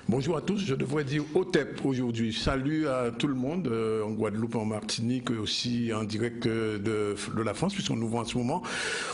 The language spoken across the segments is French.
Bonjour à tous, je devrais dire OTEP aujourd'hui. Salut à tout le monde, en Guadeloupe, en Martinique, aussi en direct de la France, puisqu'on nous voit en ce moment.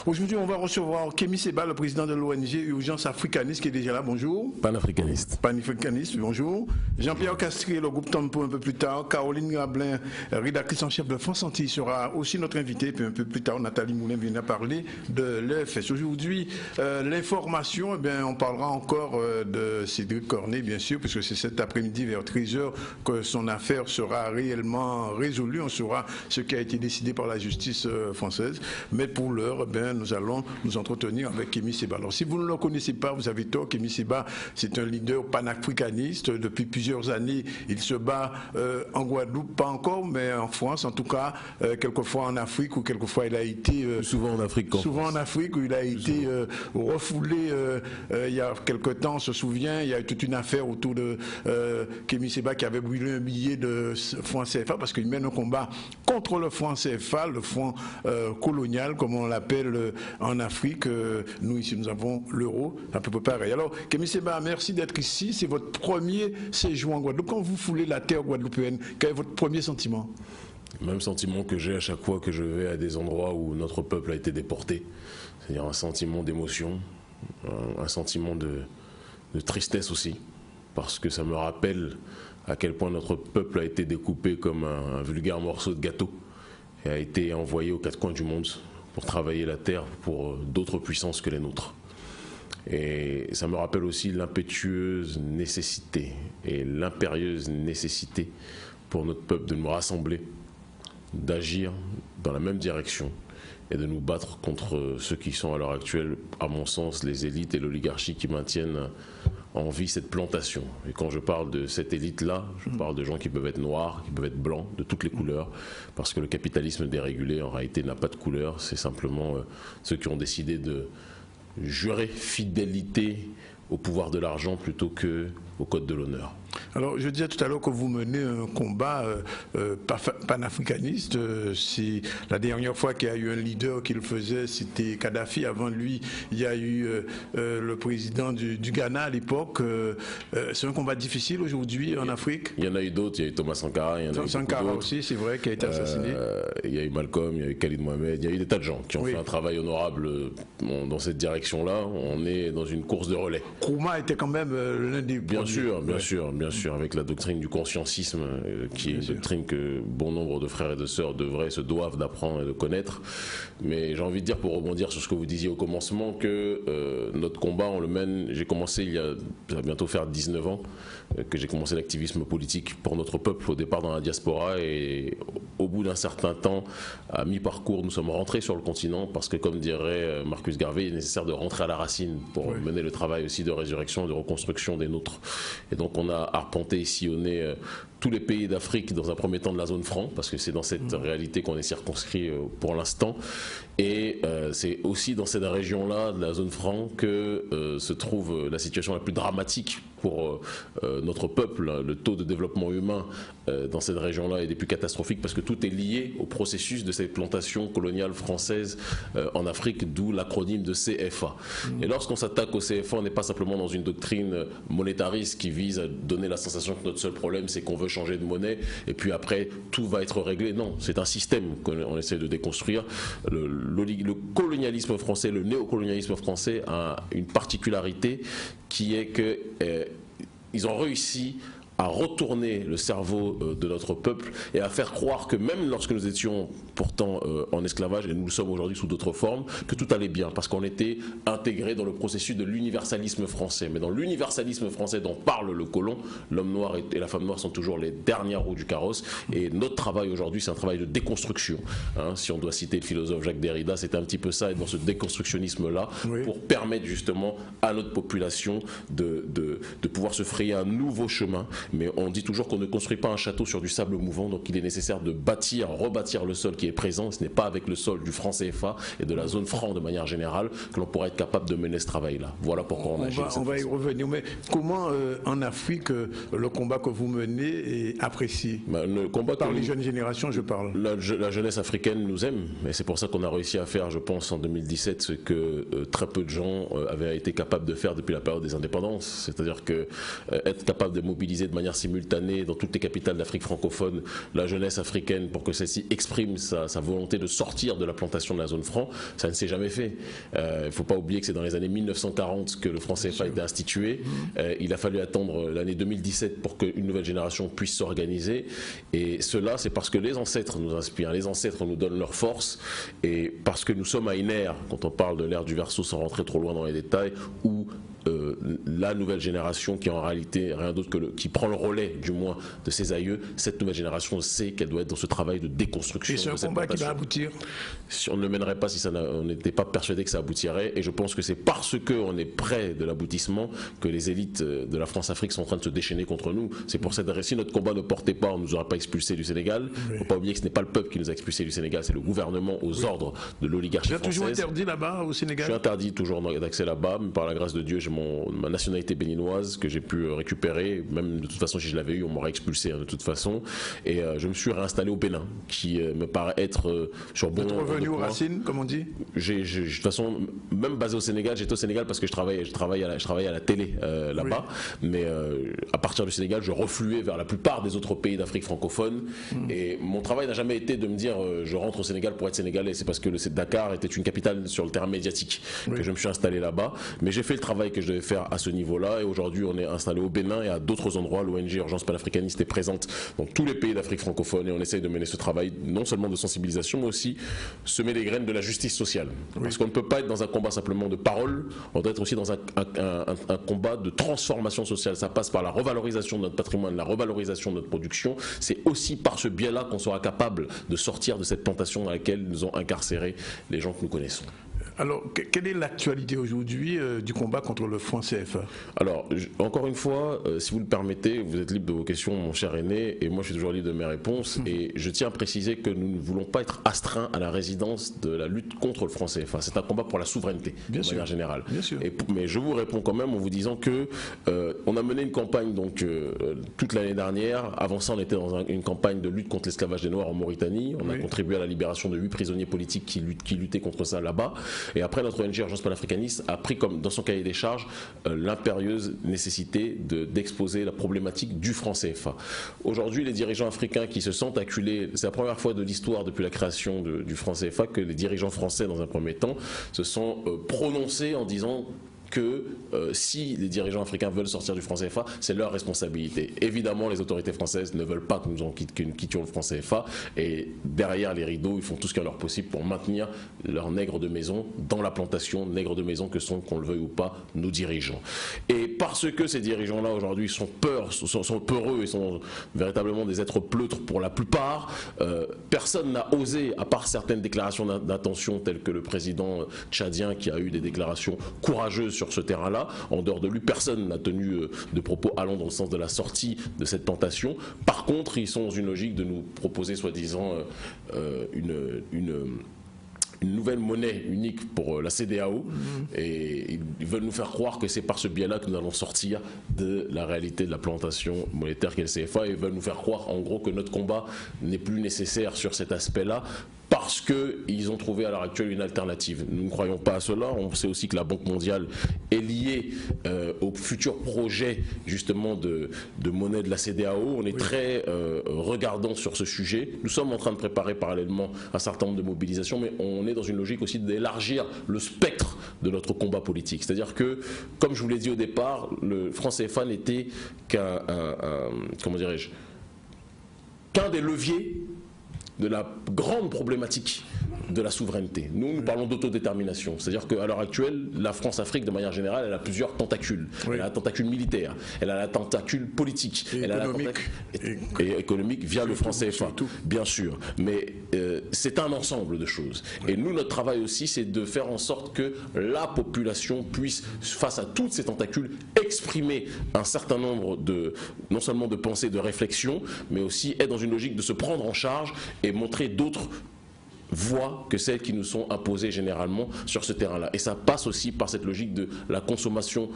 Aujourd'hui, on va recevoir Kémy Séba, le président de l'ONG Urgence Africaniste, qui est déjà là. Bonjour. Panafricaniste. Panafricaniste, bonjour. Jean-Pierre Castrier, le groupe Tempo un peu plus tard. Caroline Grablin, rédactrice en chef de France Antilles, sera aussi notre invitée. Puis un peu plus tard, Nathalie Moulin vient parler de l'EFS. Aujourd'hui, l'information, on parlera encore de Cédric Cornet, bien sûr, puisque c'est cet après-midi vers 13h que son affaire sera réellement résolue. On saura ce qui a été décidé par la justice française. Mais pour l'heure, nous allons nous entretenir avec Kémy Séba. Alors, si vous ne le connaissez pas, vous avez tort. Kémy Séba, c'est un leader panafricaniste. Depuis plusieurs années, il se bat en Guadeloupe, pas encore, mais en France, en tout cas, quelquefois en Afrique, ou quelquefois il a été... souvent en Afrique. Souvent en Afrique, où il a été refoulé il y a quelque temps, on se souvient, il y a eu toute une affaire autour de Kémy Séba qui avait brûlé un billet de franc CFA parce qu'il mène un combat contre le franc CFA, le franc colonial, comme on l'appelle en Afrique. Nous, ici, nous avons l'euro, à peu près pareil. Alors, Kémy Séba, merci d'être ici. C'est votre premier séjour en Guadeloupe. Quand vous foulez la terre guadeloupéenne, quel est votre premier sentiment? Même sentiment que j'ai à chaque fois que je vais à des endroits où notre peuple a été déporté. C'est-à-dire un sentiment d'émotion, un sentiment de tristesse aussi, parce que ça me rappelle à quel point notre peuple a été découpé comme un vulgaire morceau de gâteau et a été envoyé aux quatre coins du monde pour travailler la terre pour d'autres puissances que les nôtres. Et ça me rappelle aussi l'impétueuse nécessité et l'impérieuse nécessité pour notre peuple de nous rassembler, d'agir dans la même direction et de nous battre contre ceux qui sont à l'heure actuelle, à mon sens, les élites et l'oligarchie qui maintiennent en vie cette plantation. Et quand je parle de cette élite-là, je parle de gens qui peuvent être noirs, qui peuvent être blancs, de toutes les couleurs, parce que le capitalisme dérégulé, en réalité, n'a pas de couleur. C'est simplement ceux qui ont décidé de jurer fidélité au pouvoir de l'argent plutôt qu'au code de l'honneur. Alors, je disais tout à l'heure que vous menez un combat panafricaniste. C'est la dernière fois qu'il y a eu un leader qui le faisait, c'était Kadhafi. Avant lui, il y a eu le président du Ghana à l'époque. C'est un combat difficile aujourd'hui en Afrique. Il y en a eu d'autres. Il y a eu Thomas Sankara. Il y en a eu Sankara aussi, c'est vrai, qui a été assassiné. Il y a eu Malcolm, il y a eu Khalid Mohamed. Il y a eu des tas de gens qui ont fait un travail honorable dans cette direction-là. On est dans une course de relais. Nkrumah était quand même l'un des... Bien sûr, avec la doctrine du consciencisme, qui est une doctrine que bon nombre de frères et de sœurs se doivent d'apprendre et de connaître. Mais j'ai envie de dire, pour rebondir sur ce que vous disiez au commencement, que notre combat, on le mène. J'ai commencé ça va bientôt faire 19 ans que j'ai commencé l'activisme politique pour notre peuple, au départ dans la diaspora, et au bout d'un certain temps, à mi-parcours, nous sommes rentrés sur le continent, parce que, comme dirait Marcus Garvey, il est nécessaire de rentrer à la racine pour mener le travail aussi de résurrection, de reconstruction des nôtres. Et donc on a arpenté et sillonné tous les pays d'Afrique, dans un premier temps de la zone franc, parce que c'est dans cette réalité qu'on est circonscrit pour l'instant. Et c'est aussi dans cette région-là, de la zone franc, que se trouve la situation la plus dramatique pour notre peuple. Le taux de développement humain dans cette région-là est des plus catastrophiques, parce que tout est lié au processus de cette plantation coloniale française en Afrique, d'où l'acronyme de CFA. Et lorsqu'on s'attaque au CFA, on n'est pas simplement dans une doctrine monétariste qui vise à donner la sensation que notre seul problème, c'est qu'on veut changer de monnaie et puis après tout va être réglé. Non, c'est un système qu'on essaie de déconstruire. Le colonialisme français, le néocolonialisme français a une particularité qui est que ils ont réussi à retourner le cerveau de notre peuple et à faire croire que même lorsque nous étions pourtant en esclavage, et nous le sommes aujourd'hui sous d'autres formes, que tout allait bien, parce qu'on était intégré dans le processus de l'universalisme français. Mais dans l'universalisme français dont parle le colon, l'homme noir et la femme noire sont toujours les dernières roues du carrosse, et notre travail aujourd'hui, c'est un travail de déconstruction. Si on doit citer le philosophe Jacques Derrida, c'est un petit peu ça, et dans ce déconstructionnisme-là, pour permettre justement à notre population de pouvoir se frayer un nouveau chemin mais on dit toujours qu'on ne construit pas un château sur du sable mouvant, donc il est nécessaire de rebâtir le sol qui est présent. Ce n'est pas avec le sol du franc CFA et de la zone franc de manière générale que l'on pourra être capable de mener ce travail-là. Voilà pourquoi on agit. On va y revenir, mais comment en Afrique le combat que vous menez est apprécié par les jeunes générations, je parle. La jeunesse africaine nous aime, et c'est pour ça qu'on a réussi à faire, je pense, en 2017, ce que très peu de gens avaient été capables de faire depuis la période des indépendances, c'est-à-dire que être capable de mobiliser de manière simultanée dans toutes les capitales d'Afrique francophone la jeunesse africaine pour que celle-ci exprime sa volonté de sortir de la plantation de la zone franc, ça ne s'est jamais fait. Il ne faut pas oublier que c'est dans les années 1940 que le franc CFA a été institué. Il a fallu attendre l'année 2017 pour qu'une nouvelle génération puisse s'organiser, et cela c'est parce que les ancêtres nous inspirent, les ancêtres nous donnent leur force, et parce que nous sommes à une ère, quand on parle de l'ère du Verseau sans rentrer trop loin dans les détails, où la nouvelle génération qui en réalité rien d'autre que qui prend le relais du moins de ses aïeux, cette nouvelle génération sait qu'elle doit être dans ce travail de déconstruction. Et c'est un combat qui va aboutir. Si on ne le mènerait pas, si on n'était pas persuadé que ça aboutirait, et je pense que c'est parce qu'on est près de l'aboutissement que les élites de la France-Afrique sont en train de se déchaîner contre nous. C'est pour cette raison, si notre combat ne portait pas, on ne nous aurait pas expulsés du Sénégal. Il ne faut pas oublier que ce n'est pas le peuple qui nous a expulsés du Sénégal, c'est le gouvernement aux ordres de l'oligarchie française. Vous êtes toujours interdit là-bas au Sénégal? Je suis interdit toujours d'accès là-bas, mais par la grâce de Dieu, j'ai ma nationalité béninoise que j'ai pu récupérer. Même de toute façon, si je l'avais eu, on m'aurait expulsé de toute façon. Et je me suis réinstallé au Bénin, qui me paraît être sur bon nombre de points. Revenu aux racines, comme on dit. De toute façon, même basé au Sénégal, j'étais au Sénégal parce que je travaille à la télé là-bas. Oui. Mais à partir du Sénégal, je refluais vers la plupart des autres pays d'Afrique francophone. Et mon travail n'a jamais été de me dire je rentre au Sénégal pour être sénégalais. C'est parce que Dakar était une capitale sur le terrain médiatique que je me suis installé là-bas. Mais j'ai fait le travail que je devais faire à ce niveau-là, et aujourd'hui on est installé au Bénin et à d'autres endroits. L'ONG Urgence panafricaniste est présente dans tous les pays d'Afrique francophone, et on essaye de mener ce travail non seulement de sensibilisation mais aussi semer les graines de la justice sociale. Parce qu'on ne peut pas être dans un combat simplement de parole, on doit être aussi dans un combat de transformation sociale. Ça passe par la revalorisation de notre patrimoine, la revalorisation de notre production. C'est aussi par ce biais-là qu'on sera capable de sortir de cette plantation dans laquelle nous ont incarcérés les gens que nous connaissons. Alors, quelle est l'actualité aujourd'hui du combat contre le franc CFA? Alors, encore une fois, si vous le permettez, vous êtes libre de vos questions, mon cher aîné, et moi je suis toujours libre de mes réponses. Et je tiens à préciser que nous ne voulons pas être astreints à la résidence de la lutte contre le franc CFA. C'est un combat pour la souveraineté, de manière générale. Bien sûr. Mais je vous réponds quand même en vous disant que on a mené une campagne donc toute l'année dernière. Avant ça, on était dans une campagne de lutte contre l'esclavage des Noirs en Mauritanie. On a contribué à la libération de 8 prisonniers politiques qui luttaient contre ça là-bas. Et après, notre ONG Urgence panafricaniste a pris comme dans son cahier des charges l'impérieuse nécessité d'exposer la problématique du franc CFA. Aujourd'hui, les dirigeants africains qui se sentent acculés, c'est la première fois de l'histoire depuis la création du franc CFA que les dirigeants français, dans un premier temps, se sont prononcés en disant que si les dirigeants africains veulent sortir du franc CFA, c'est leur responsabilité. Évidemment, les autorités françaises ne veulent pas que nous quittions le franc CFA, et derrière les rideaux, ils font tout ce qu'il leur possible pour maintenir leurs nègres de maison dans la plantation, nègres de maison que sont, qu'on le veuille ou pas, nos dirigeants. Et parce que ces dirigeants-là aujourd'hui sont peureux et sont véritablement des êtres pleutres pour la plupart, personne n'a osé, à part certaines déclarations d'intention telles que le président tchadien qui a eu des déclarations courageuses sur ce terrain-là. En dehors de lui, personne n'a tenu de propos allant dans le sens de la sortie de cette tentation. Par contre, ils sont dans une logique de nous proposer soi-disant une nouvelle monnaie unique pour la CEDEAO, et ils veulent nous faire croire que c'est par ce biais-là que nous allons sortir de la réalité de la plantation monétaire qu'est le CFA, et ils veulent nous faire croire en gros que notre combat n'est plus nécessaire sur cet aspect-là, parce qu'ils ont trouvé à l'heure actuelle une alternative. Nous ne croyons pas à cela. On sait aussi que la Banque mondiale est liée au futur projet justement de monnaie de la CEDEAO. On est très regardant sur ce sujet. Nous sommes en train de préparer parallèlement un certain nombre de mobilisations, mais on est dans une logique aussi d'élargir le spectre de notre combat politique. C'est-à-dire que, comme je vous l'ai dit au départ, le franc CFA n'était qu'un des leviers de la grande problématique de la souveraineté. Nous parlons d'autodétermination. C'est-à-dire qu'à l'heure actuelle, la France-Afrique, de manière générale, elle a plusieurs tentacules. Elle a la tentacule militaire, elle a la tentacule politique, elle a la tentacule économique via le franc CFA, bien sûr. Mais c'est un ensemble de choses. Et nous, notre travail aussi, c'est de faire en sorte que la population puisse, face à toutes ces tentacules, exprimer un certain nombre de, non seulement de pensées, de réflexions, mais aussi être dans une logique de se prendre en charge et montrer d'autres voies que celles qui nous sont imposées généralement sur ce terrain-là. Et ça passe aussi par cette logique de la consommation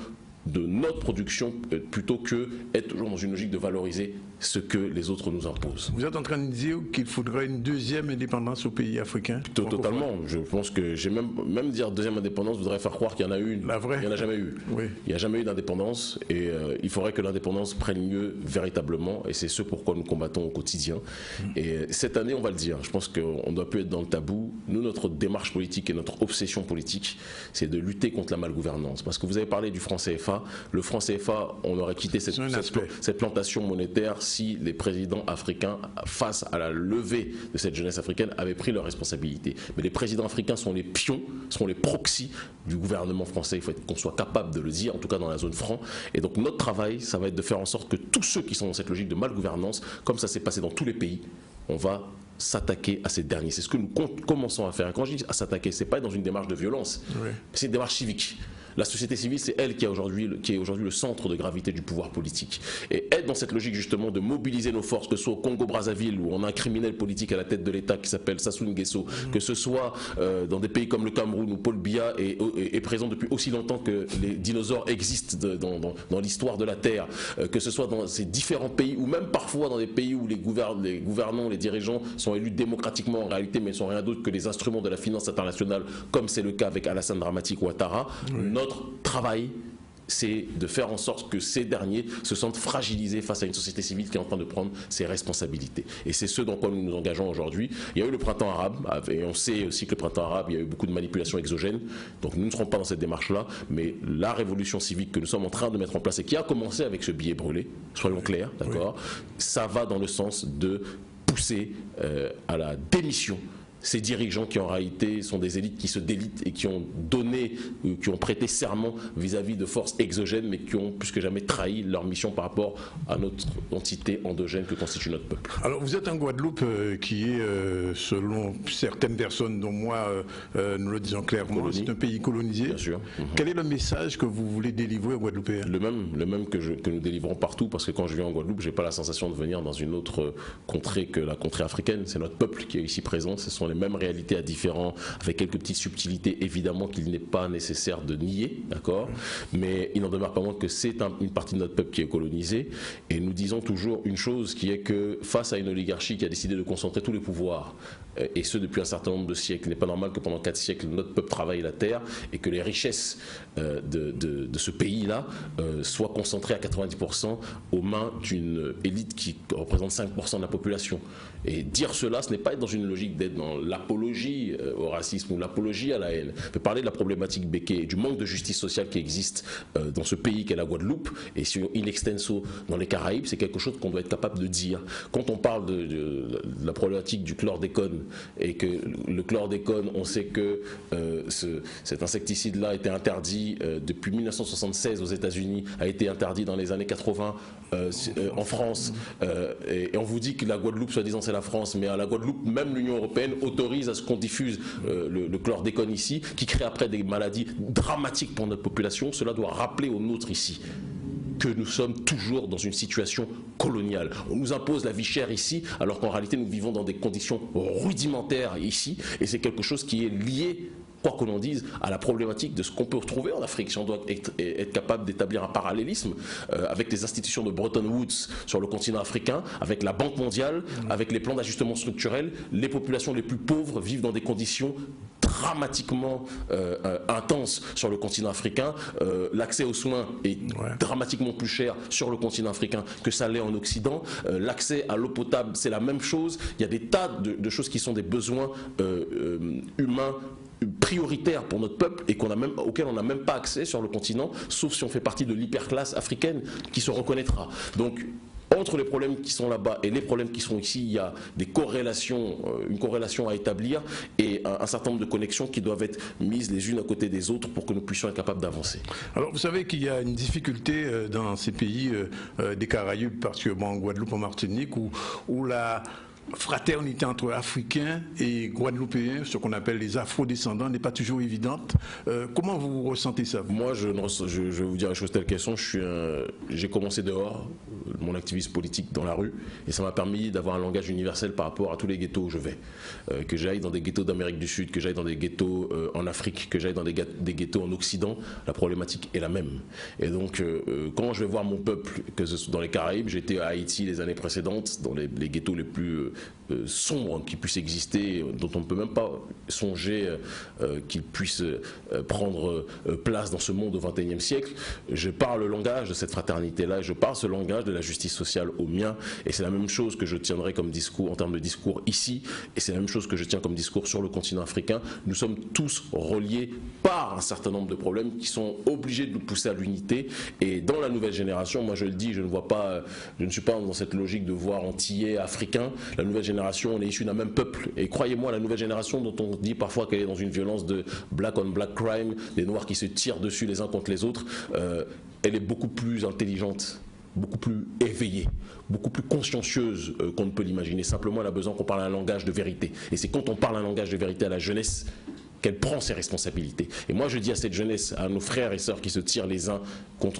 de notre production plutôt que être toujours dans une logique de valoriser ce que les autres nous imposent. Vous êtes en train de dire qu'il faudrait une deuxième indépendance au pays africain? Totalement. Je pense que j'ai même dire deuxième indépendance voudrait faire croire qu'il y en a une. La vraie. Il n'y en a jamais eu. Oui. Il n'y a jamais eu d'indépendance et il faudrait que l'indépendance prenne lieu véritablement et c'est ce pourquoi nous combattons au quotidien. Et cette année, on va le dire, je pense qu'on ne doit plus être dans le tabou. Nous, notre démarche politique et notre obsession politique, c'est de lutter contre la malgouvernance. Parce que vous avez parlé du franc CFA. Le franc CFA, on aurait quitté cette plantation monétaire si les présidents africains, face à la levée de cette jeunesse africaine, avaient pris leurs responsabilités. Mais les présidents africains sont les pions, sont les proxys du gouvernement français. Il faut qu'on soit capable de le dire, en tout cas dans la zone franc. Et donc notre travail, ça va être de faire en sorte que tous ceux qui sont dans cette logique de malgouvernance, comme ça s'est passé dans tous les pays, on va s'attaquer à ces derniers. C'est ce que nous commençons à faire. Et quand je dis à s'attaquer, ce n'est pas dans une démarche de violence, c'est une démarche civique. La société civile, c'est elle qui est aujourd'hui le centre de gravité du pouvoir politique. Et être dans cette logique justement de mobiliser nos forces, que ce soit au Congo-Brazzaville où on a un criminel politique à la tête de l'État qui s'appelle Sassou Nguesso, que ce soit dans des pays comme le Cameroun où Paul Biya est présent depuis aussi longtemps que les dinosaures existent dans l'histoire de la Terre, que ce soit dans ces différents pays ou même parfois dans des pays où les gouvernants, les dirigeants sont élus démocratiquement en réalité mais ne sont rien d'autre que les instruments de la finance internationale comme c'est le cas avec Alassane Dramati Ouattara. Notre travail, c'est de faire en sorte que ces derniers se sentent fragilisés face à une société civile qui est en train de prendre ses responsabilités. Et c'est ce dans quoi nous nous engageons aujourd'hui. Il y a eu le printemps arabe, et on sait aussi que le printemps arabe, il y a eu beaucoup de manipulations exogènes. Donc nous ne serons pas dans cette démarche-là, mais la révolution civique que nous sommes en train de mettre en place et qui a commencé avec ce billet brûlé, soyons clairs, d'accord, ça va dans le sens de pousser à la démission ces dirigeants qui en réalité sont des élites qui se délitent et qui ont donné, qui ont prêté serment vis-à-vis de forces exogènes mais qui ont plus que jamais trahi leur mission par rapport à notre entité endogène que constitue notre peuple. Alors vous êtes en Guadeloupe qui est, selon certaines personnes dont moi, nous le disons clairement, c'est un pays colonisé. Bien sûr. Quel est le message que vous voulez délivrer aux Guadeloupéens? Le même que nous délivrons partout, parce que quand je viens en Guadeloupe, je n'ai pas la sensation de venir dans une autre contrée que la contrée africaine. C'est notre peuple qui est ici présent, ce sont les mêmes réalités à différents, avec quelques petites subtilités évidemment qu'il n'est pas nécessaire de nier, d'accord, mais il n'en demeure pas moins que c'est une partie de notre peuple qui est colonisée, et nous disons toujours une chose qui est que face à une oligarchie qui a décidé de concentrer tous les pouvoirs, et ce depuis un certain nombre de siècles, il n'est pas normal que pendant 4 siècles notre peuple travaille la terre et que les richesses de ce pays-là soient concentrées à 90% aux mains d'une élite qui représente 5% de la population. Et dire cela, ce n'est pas être dans une logique d'être dans l'apologie au racisme ou l'apologie à la haine. Mais parler de la problématique béquée et du manque de justice sociale qui existe dans ce pays qu'est la Guadeloupe et in extenso dans les Caraïbes, c'est quelque chose qu'on doit être capable de dire. Quand on parle de la problématique du chlordécone et que le chlordécone, on sait que cet insecticide-là a été interdit depuis 1976 aux États-Unis, a été interdit dans les années 80 en France, et on vous dit que la Guadeloupe, soi-disant, c'est la France, mais à la Guadeloupe, même l'Union européenne autorise à ce qu'on diffuse le chlordécone ici, qui crée après des maladies dramatiques pour notre population. Cela doit rappeler aux nôtres ici que nous sommes toujours dans une situation coloniale. On nous impose la vie chère ici, alors qu'en réalité nous vivons dans des conditions rudimentaires ici, et c'est quelque chose qui est lié, quoi que l'on dise, à la problématique de ce qu'on peut retrouver en Afrique. Si on doit être capable d'établir un parallélisme avec les institutions de Bretton Woods sur le continent africain, avec la Banque mondiale, avec les plans d'ajustement structurel, les populations les plus pauvres vivent dans des conditions dramatiquement intense sur le continent africain. L'accès aux soins est dramatiquement plus cher sur le continent africain que ça l'est en Occident. L'accès à l'eau potable, c'est la même chose. Il y a des tas de choses qui sont des besoins humains prioritaires pour notre peuple et auxquels on n'a même pas accès sur le continent, sauf si on fait partie de l'hyperclasse africaine qui se reconnaîtra. Donc, entre les problèmes qui sont là-bas et les problèmes qui sont ici, il y a des corrélations, une corrélation à établir et un certain nombre de connexions qui doivent être mises les unes à côté des autres pour que nous puissions être capables d'avancer. Alors vous savez qu'il y a une difficulté dans ces pays des Caraïbes, particulièrement en Guadeloupe, en Martinique, où la fraternité entre Africains et Guadeloupéens, ce qu'on appelle les Afro-descendants, n'est pas toujours évidente. Comment vous ressentez ça? Moi, je vais vous dire les choses telles qu'elles sont. J'ai commencé dehors, mon activisme politique dans la rue, et ça m'a permis d'avoir un langage universel par rapport à tous les ghettos où je vais. Que j'aille dans des ghettos d'Amérique du Sud, que j'aille dans des ghettos en Afrique, que j'aille dans des ghettos en Occident, la problématique est la même. Et donc, quand je vais voir mon peuple, que ce soit dans les Caraïbes, j'étais à Haïti les années précédentes, dans les ghettos les plus sombres qui puissent exister, dont on ne peut même pas songer qu'ils puissent prendre place dans ce monde au XXIe siècle. Je parle le langage de cette fraternité-là, je parle ce langage de la justice sociale au mien, et c'est la même chose que je tiendrai comme discours, en termes de discours ici, et c'est la même chose que je tiens comme discours sur le continent africain. Nous sommes tous reliés par un certain nombre de problèmes qui sont obligés de nous pousser à l'unité, et dans la nouvelle génération, moi je le dis, je ne suis pas dans cette logique de voir antillais, africain. La nouvelle génération, on est issu d'un même peuple, et croyez-moi, la nouvelle génération dont on dit parfois qu'elle est dans une violence de black on black crime, des noirs qui se tirent dessus les uns contre les autres, elle est beaucoup plus intelligente, beaucoup plus éveillée, beaucoup plus consciencieuse qu'on ne peut l'imaginer. Simplement, elle a besoin qu'on parle un langage de vérité, et c'est quand on parle un langage de vérité à la jeunesse qu'elle prend ses responsabilités. Et moi je dis à cette jeunesse, à nos frères et sœurs qui se tirent les uns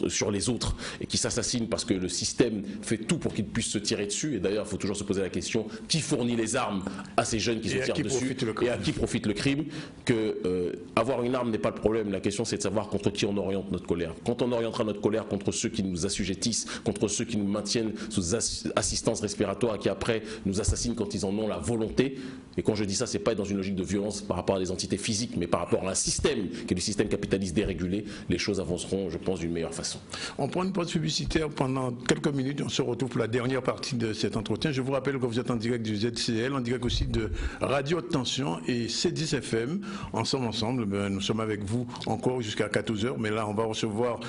sur les autres et qui s'assassinent parce que le système fait tout pour qu'ils puissent se tirer dessus, et d'ailleurs il faut toujours se poser la question, qui fournit les armes à ces jeunes qui se tirent dessus et à qui profite le crime, que avoir une arme n'est pas le problème, la question c'est de savoir contre qui on oriente notre colère. Quand on orientera notre colère contre ceux qui nous assujettissent, contre ceux qui nous maintiennent sous assistance respiratoire et qui après nous assassinent quand ils en ont la volonté, et quand je dis ça, c'est pas être dans une logique de violence par rapport à des entités physiques, mais par rapport à un système qui est le système capitaliste dérégulé, les choses avanceront, je pense, d'une meilleure façon. On prend une pause publicitaire pendant quelques minutes, on se retrouve pour la dernière partie de cet entretien. Je vous rappelle que vous êtes en direct du ZCL, en direct aussi de Radio Tension et C10 FM. Ensemble, nous sommes avec vous encore jusqu'à 14h, mais là on va recevoir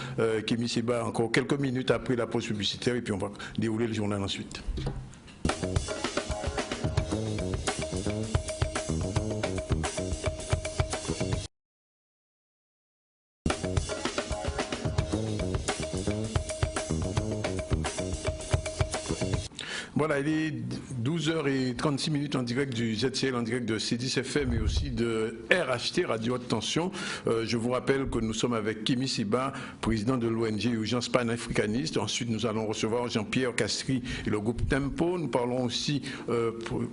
Kémy Séba encore quelques minutes après la pause publicitaire, et puis on va dérouler le journal ensuite. Voilà, il est 12h36 en direct du ZCL, en direct de C10 FM et aussi de RHT, Radio Tension. Je vous rappelle que nous sommes avec Kémy Séba, président de l'ONG Urgence Panafricaniste. Ensuite, nous allons recevoir Jean-Pierre Castries et le groupe Tempo. Nous parlons aussi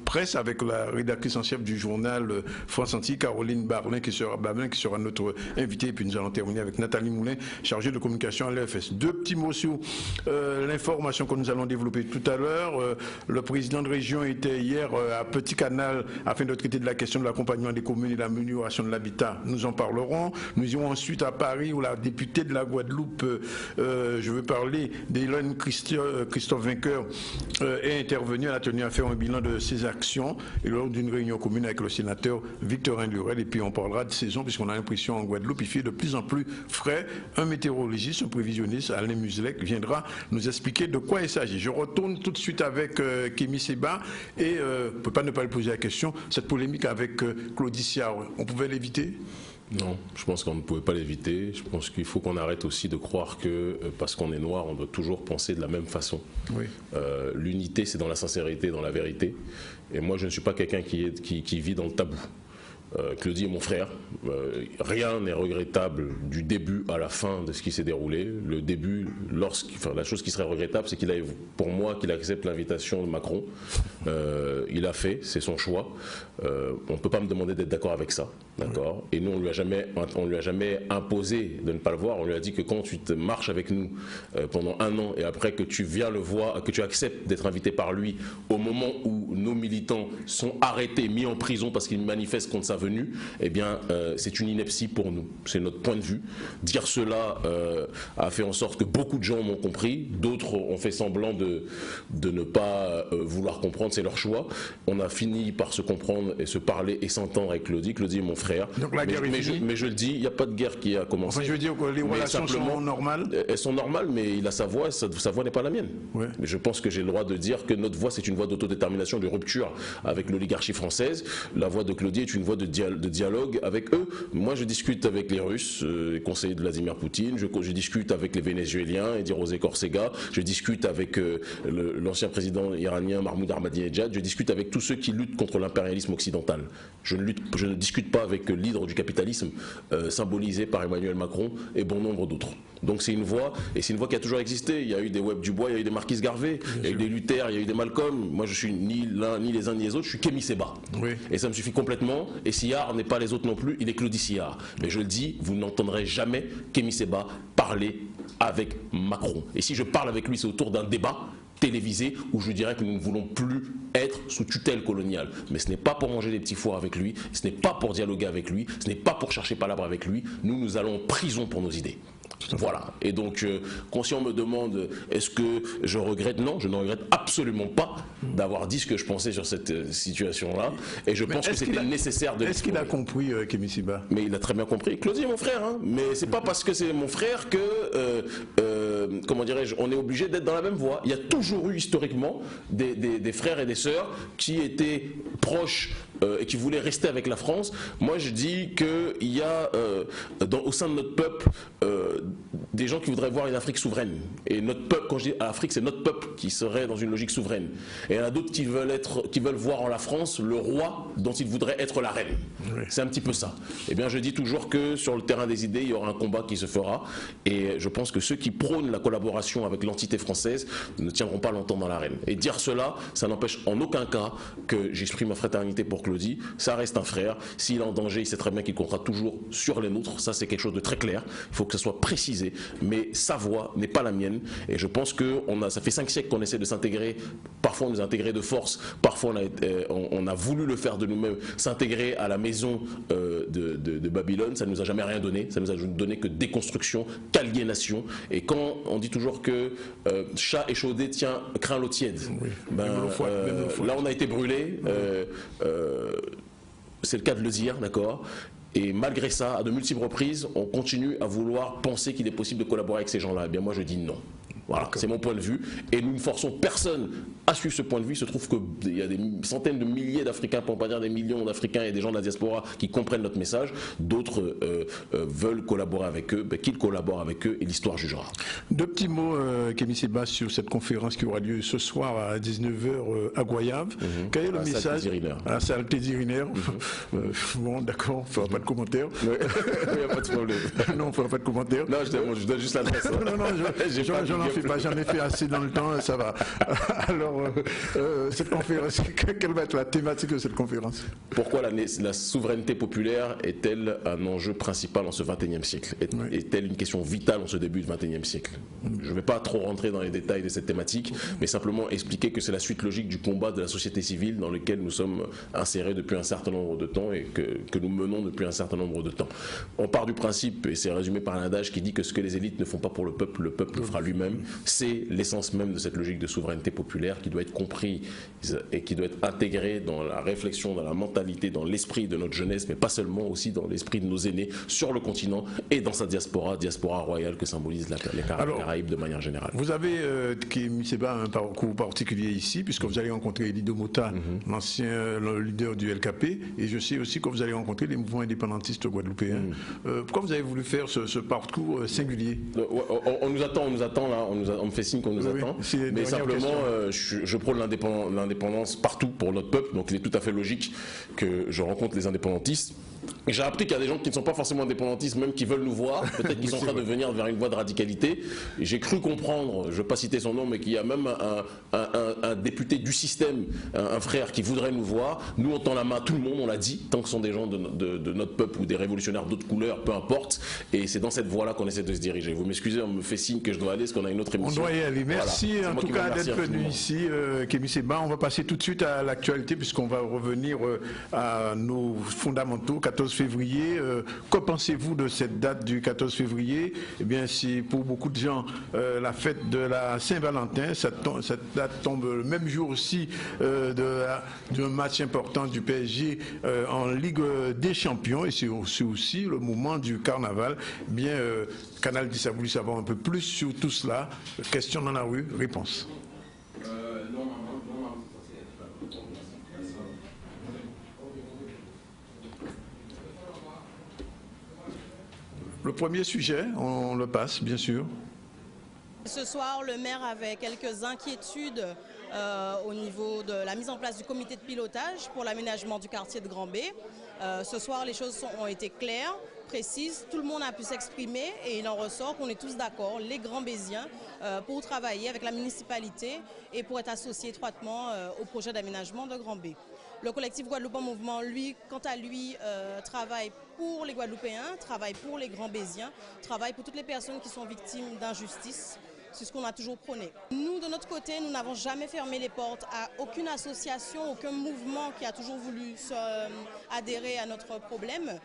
presse avec la rédactrice en chef du journal France Antilles, Caroline Barlin, qui sera notre invitée. Et puis nous allons terminer avec Nathalie Moulin, chargée de communication à l'EFS. Deux petits mots sur l'information que nous allons développer tout à l'heure. Le président de région était hier à Petit Canal afin de traiter de la question de l'accompagnement des communes et de l'amélioration de l'habitat. Nous en parlerons. Nous irons ensuite à Paris où la députée de la Guadeloupe, je veux parler d'Hélène Christophe Vainqueur, est intervenue. Elle a tenu à faire un bilan de ses actions et lors d'une réunion commune avec le sénateur Victorin Lurel. Et puis on parlera de saison puisqu'on a l'impression en Guadeloupe il fait de plus en plus frais. Un météorologiste, un prévisionniste, Alain Muzelec, viendra nous expliquer de quoi il s'agit. Je retourne tout de suite avec Kémy Séba et on ne peut pas ne pas lui poser la question, cette polémique avec Claudie Siao, on pouvait l'éviter? Non, je pense qu'on ne pouvait pas l'éviter. Je pense qu'il faut qu'on arrête aussi de croire que parce qu'on est noir, on doit toujours penser de la même façon. Oui. L'unité, c'est dans la sincérité, dans la vérité. Et moi, je ne suis pas quelqu'un qui vit dans le tabou. Claudie est mon frère. Rien n'est regrettable du début à la fin de ce qui s'est déroulé. Le début, la chose qui serait regrettable, c'est pour moi qu'il accepte l'invitation de Macron. Il a fait, c'est son choix. On ne peut pas me demander d'être d'accord avec ça, d'accord. Et nous, on lui a jamais imposé de ne pas le voir. On lui a dit que quand tu te marches avec nous pendant un an et après que tu viens le voir, que tu acceptes d'être invité par lui au moment où nos militants sont arrêtés, mis en prison parce qu'ils manifestent contre sa venue, eh bien c'est une ineptie pour nous. C'est notre point de vue. Dire cela a fait en sorte que beaucoup de gens m'ont compris, d'autres ont fait semblant de ne pas vouloir comprendre, c'est leur choix. On a fini par se comprendre et se parler et s'entendre avec Claudie. Claudie est mon frère. Donc la guerre est finie. Mais je le dis, il n'y a pas de guerre qui a commencé. Enfin, je veux dire que les relations sont normales. Elles sont normales, mais il a sa voix, sa voix n'est pas la mienne. Ouais. Mais je pense que j'ai le droit de dire que notre voix, c'est une voix d'autodétermination, de rupture avec l'oligarchie française. La voix de Claudie est une voix de dialogue avec eux. Moi, je discute avec les Russes, les conseillers de Vladimir Poutine. Je discute avec les Vénézuéliens, Edi José Corcega. Je discute avec l'ancien président iranien Mahmoud Ahmadinejad. Je discute avec tous ceux qui luttent contre l'impérialisme occidental. Je ne discute pas avec l'hydre du capitalisme symbolisé par Emmanuel Macron et bon nombre d'autres. Donc c'est une voix, et c'est une voix qui a toujours existé. Il y a eu des Webb Dubois, il y a eu des Marquise Garvey, il y a eu des Luther, il y a eu des Malcolm. Moi je suis ni l'un, ni les uns, ni les autres, je suis Kémy Séba. Oui. Et ça me suffit complètement. Et Sillard n'est pas les autres non plus, il est Claudie Sillard. Mais je le dis, vous n'entendrez jamais Kémy Séba parler avec Macron. Et si je parle avec lui, c'est autour d'un débat télévisé où je dirais que nous ne voulons plus être sous tutelle coloniale. Mais ce n'est pas pour manger des petits fours avec lui, ce n'est pas pour dialoguer avec lui, ce n'est pas pour chercher palabre avec lui. Nous allons en prison pour nos idées. Voilà. Et donc, quand si on me demande est-ce que je regrette, non, je ne regrette absolument pas d'avoir dit ce que je pensais sur cette situation-là. Et je pense que c'était nécessaire de. Est-ce qu'il a compris, Kémy Séba? Mais il a très bien compris. Claudie est mon frère, hein. Mais c'est pas parce que c'est mon frère que, comment dirais-je, on est obligé d'être dans la même voie. Il y a toujours eu historiquement des frères et des sœurs qui étaient proches et qui voulaient rester avec la France. Moi, je dis qu'il y a au sein de notre peuple des gens qui voudraient voir une Afrique souveraine. Et notre peuple, quand je dis Afrique, c'est notre peuple qui serait dans une logique souveraine. Et il y en a d'autres qui veulent voir en la France le roi dont ils voudraient être la reine. Oui. C'est un petit peu ça. Eh bien, je dis toujours que sur le terrain des idées, il y aura un combat qui se fera. Et je pense que ceux qui prônent la collaboration avec l'entité française ne tiendront pas longtemps dans l'arène. Et dire cela, ça n'empêche en aucun cas que j'exprime ma fraternité pour Claudie. Ça reste un frère. S'il est en danger, il sait très bien qu'il comptera toujours sur les nôtres. Ça, c'est quelque chose de très clair. Il faut que ce soit précisé. Mais sa voix n'est pas la mienne. Et je pense que ça fait 5 siècles qu'on essaie de s'intégrer. Parfois, on nous a intégrés de force. Parfois, on a voulu le faire de nous-mêmes, s'intégrer à la maison de Babylone. Ça ne nous a jamais rien donné. Ça ne nous a donné que déconstruction, qu'aliénation. Et quand on dit toujours que chat échaudé craint l'eau tiède, oui. Là, on a été brûlé. C'est le cas de le dire, d'accord ? Et malgré ça, à de multiples reprises, on continue à vouloir penser qu'il est possible de collaborer avec ces gens-là. Eh bien, moi, je dis non. Voilà, c'est mon point de vue. Et nous ne forçons personne à suivre ce point de vue. Il se trouve qu'il y a des centaines de milliers d'Africains, pour ne pas dire des millions d'Africains et des gens de la diaspora qui comprennent notre message. D'autres veulent collaborer avec eux. Ben, qu'ils collaborent avec eux et l'histoire jugera. 2 petits mots, Kémy Séba, sur cette conférence qui aura lieu ce soir à 19h à Goyave. Quel est le message à la salle Téziriner? Bon, d'accord, on ne fera pas de commentaires. Il n'y a pas de problème. Non, on ne fera pas de commentaires. Non, je donne juste l'adresse. Non, j'en ai fait assez dans le temps, ça va. Alors, cette conférence, quelle va être la thématique de cette conférence? Pourquoi la souveraineté populaire est-elle un enjeu principal en ce XXIe siècle? Est-elle une question vitale en ce début du XXIe siècle? Je ne vais pas trop rentrer dans les détails de cette thématique, mais simplement expliquer que c'est la suite logique du combat de la société civile dans lequel nous sommes insérés depuis un certain nombre de temps et que nous menons depuis un certain nombre de temps. On part du principe, et c'est résumé par un adage qui dit que ce que les élites ne font pas pour le peuple le fera lui-même. C'est l'essence même de cette logique de souveraineté populaire qui doit être comprise et qui doit être intégrée dans la réflexion, dans la mentalité, dans l'esprit de notre jeunesse, mais pas seulement, aussi dans l'esprit de nos aînés sur le continent et dans sa diaspora royale que symbolise les Caraïbes de manière générale. Vous avez, Kémy Séba, un parcours particulier ici, puisque vous allez rencontrer Lido Mota, l'ancien leader du LKP, et je sais aussi que vous allez rencontrer les mouvements indépendantistes guadeloupéens. Pourquoi vous avez voulu faire ce parcours singulier? On nous attend là, on me fait signe qu'on nous attend, mais simplement je prône l'indépendance partout pour notre peuple, donc il est tout à fait logique que je rencontre les indépendantistes. J'ai appris qu'il y a des gens qui ne sont pas forcément indépendantistes, même qui veulent nous voir, peut-être qu'ils sont en train de venir vers une voie de radicalité. J'ai cru comprendre, je ne vais pas citer son nom, mais qu'il y a même un député du système, un frère qui voudrait nous voir. Nous, on tend la main à tout le monde, on l'a dit, tant que ce sont des gens de notre peuple ou des révolutionnaires d'autres couleurs, peu importe. Et c'est dans cette voie-là qu'on essaie de se diriger. Vous m'excusez, on me fait signe que je dois aller, parce qu'on a une autre émission. On doit y aller. Merci voilà. en tout cas d'être venu ici, Kémy Séba. On va passer tout de suite à l'actualité, puisqu'on va revenir à nos fondamentaux. 14 février, que pensez-vous de cette date du 14 février? Eh bien, c'est pour beaucoup de gens la fête de la Saint-Valentin. Cette date tombe le même jour aussi d'un match important du PSG en Ligue des Champions, et c'est aussi le moment du carnaval. Eh bien, Canal 10 a voulu savoir un peu plus sur tout cela. Question dans la rue, réponse. Le premier sujet, on le passe, bien sûr. Ce soir, le maire avait quelques inquiétudes au niveau de la mise en place du comité de pilotage pour l'aménagement du quartier de Grand B. Ce soir, les choses ont été claires, précises, tout le monde a pu s'exprimer et il en ressort qu'on est tous d'accord, les Grands-Béziens, pour travailler avec la municipalité et pour être associés étroitement au projet d'aménagement de Grand B. Le collectif Guadeloupe en Mouvement, lui, quant à lui, travaille pour les Guadeloupéens, travaille pour les Grands-Béziens, travaille pour toutes les personnes qui sont victimes d'injustice. C'est ce qu'on a toujours prôné. Nous, de notre côté, nous n'avons jamais fermé les portes à aucune association, aucun mouvement qui a toujours voulu adhérer à notre problème.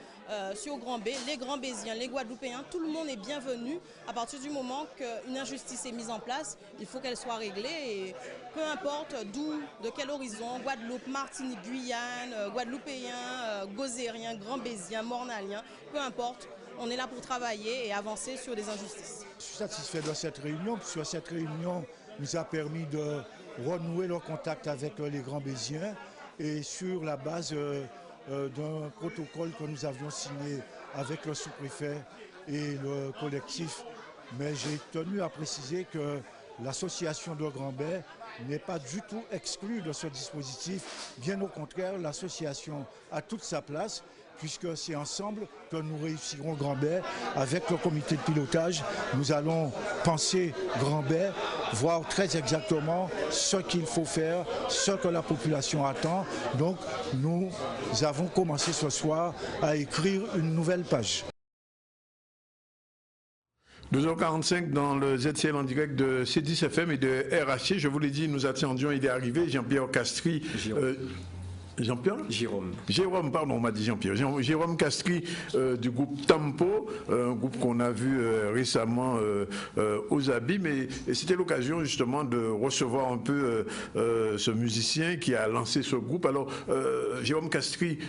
Sur Grand B, les Grands-Béziens, les Guadeloupéens, tout le monde est bienvenu. À partir du moment qu'une injustice est mise en place, il faut qu'elle soit réglée. Et peu importe d'où, de quel horizon, Guadeloupe, Martinique, Guyane, Guadeloupéens, Gozériens, Grands-Béziens, Mornaliens, peu importe, on est là pour travailler et avancer sur des injustices. Je suis satisfait de cette réunion, puisque cette réunion nous a permis de renouer le contact avec les Grands-Béziens et sur la base d'un protocole que nous avions signé avec le sous-préfet et le collectif. Mais j'ai tenu à préciser que l'association de Grand-Bay n'est pas du tout exclue de ce dispositif. Bien au contraire, l'association a toute sa place, puisque c'est ensemble que nous réussirons Grand-Bay. Avec le comité de pilotage, nous allons penser Grand-Bay, voir très exactement ce qu'il faut faire, ce que la population attend. Donc nous avons commencé ce soir à écrire une nouvelle page. 12h45 dans le ZCL en direct de C10 FM et de RHC. Je vous l'ai dit, nous attendions, il est arrivé, Jean-Pierre Castries. Jean-Pierre Jérôme, pardon, on m'a dit Jean-Pierre. Jérôme Castries du groupe Tempo, un groupe qu'on a vu récemment aux Habits, mais c'était l'occasion justement de recevoir un peu ce musicien qui a lancé ce groupe. Alors, Jérôme Castries,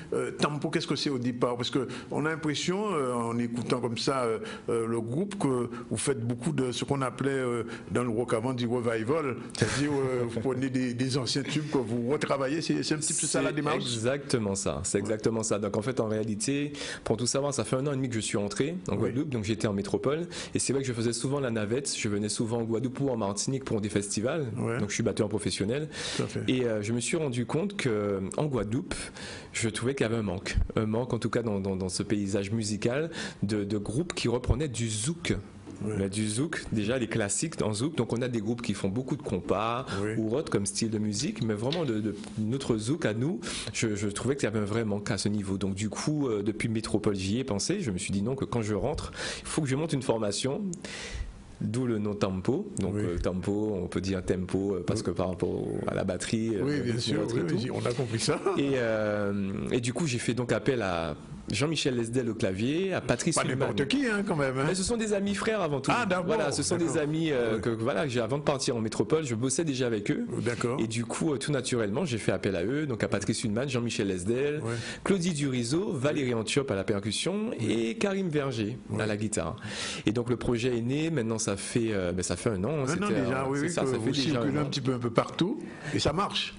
Tempo, qu'est-ce que c'est au départ? Parce qu'on a l'impression, en écoutant comme ça le groupe, que vous faites beaucoup de ce qu'on appelait dans le rock avant du revival, c'est-à-dire vous prenez des anciens tubes que vous retravaillez, c'est un petit peu ça la démarche. Exactement ça, c'est exactement ça. Donc en fait, en réalité, pour tout savoir, ça fait 1 an et demi que je suis entré en Guadeloupe, donc j'étais en métropole, et c'est vrai que je faisais souvent la navette, je venais souvent en Guadeloupe ou en Martinique pour des festivals, donc je suis batteur professionnel, et je me suis rendu compte qu'en Guadeloupe, je trouvais qu'il y avait un manque en tout cas dans ce paysage musical de groupes qui reprenaient du zouk. On a du zouk, déjà les classiques en zouk, donc on a des groupes qui font beaucoup de compas ou autre comme style de musique, mais vraiment notre zouk à nous, je trouvais qu'il y avait un vrai manque à ce niveau. Donc du coup, depuis Métropole, j'y ai pensé, je me suis dit non, que quand je rentre, il faut que je monte une formation. D'où le nom Tempo. Donc Tempo, on peut dire tempo parce que par rapport à la batterie. Oui, bien sûr, on a compris ça. Et du coup, j'ai fait donc appel à Jean-Michel Lesdel au clavier, à Patrice Pas n'importe qui, hein, quand même. Hein. Mais ce sont des amis frères avant tout. Ah, d'accord. Voilà, ce sont des amis que avant de partir en métropole, je bossais déjà avec eux. D'accord. Et du coup, tout naturellement, j'ai fait appel à eux, donc à Patrice Hulman, Jean-Michel Lesdel, Claudie Durizo, Valérie Antiope à la percussion et Karim Verger à la guitare. Et donc le projet est né. Maintenant, ça fait 1 an. Un an déjà, ça fait vous circulez un petit peu partout et ça marche.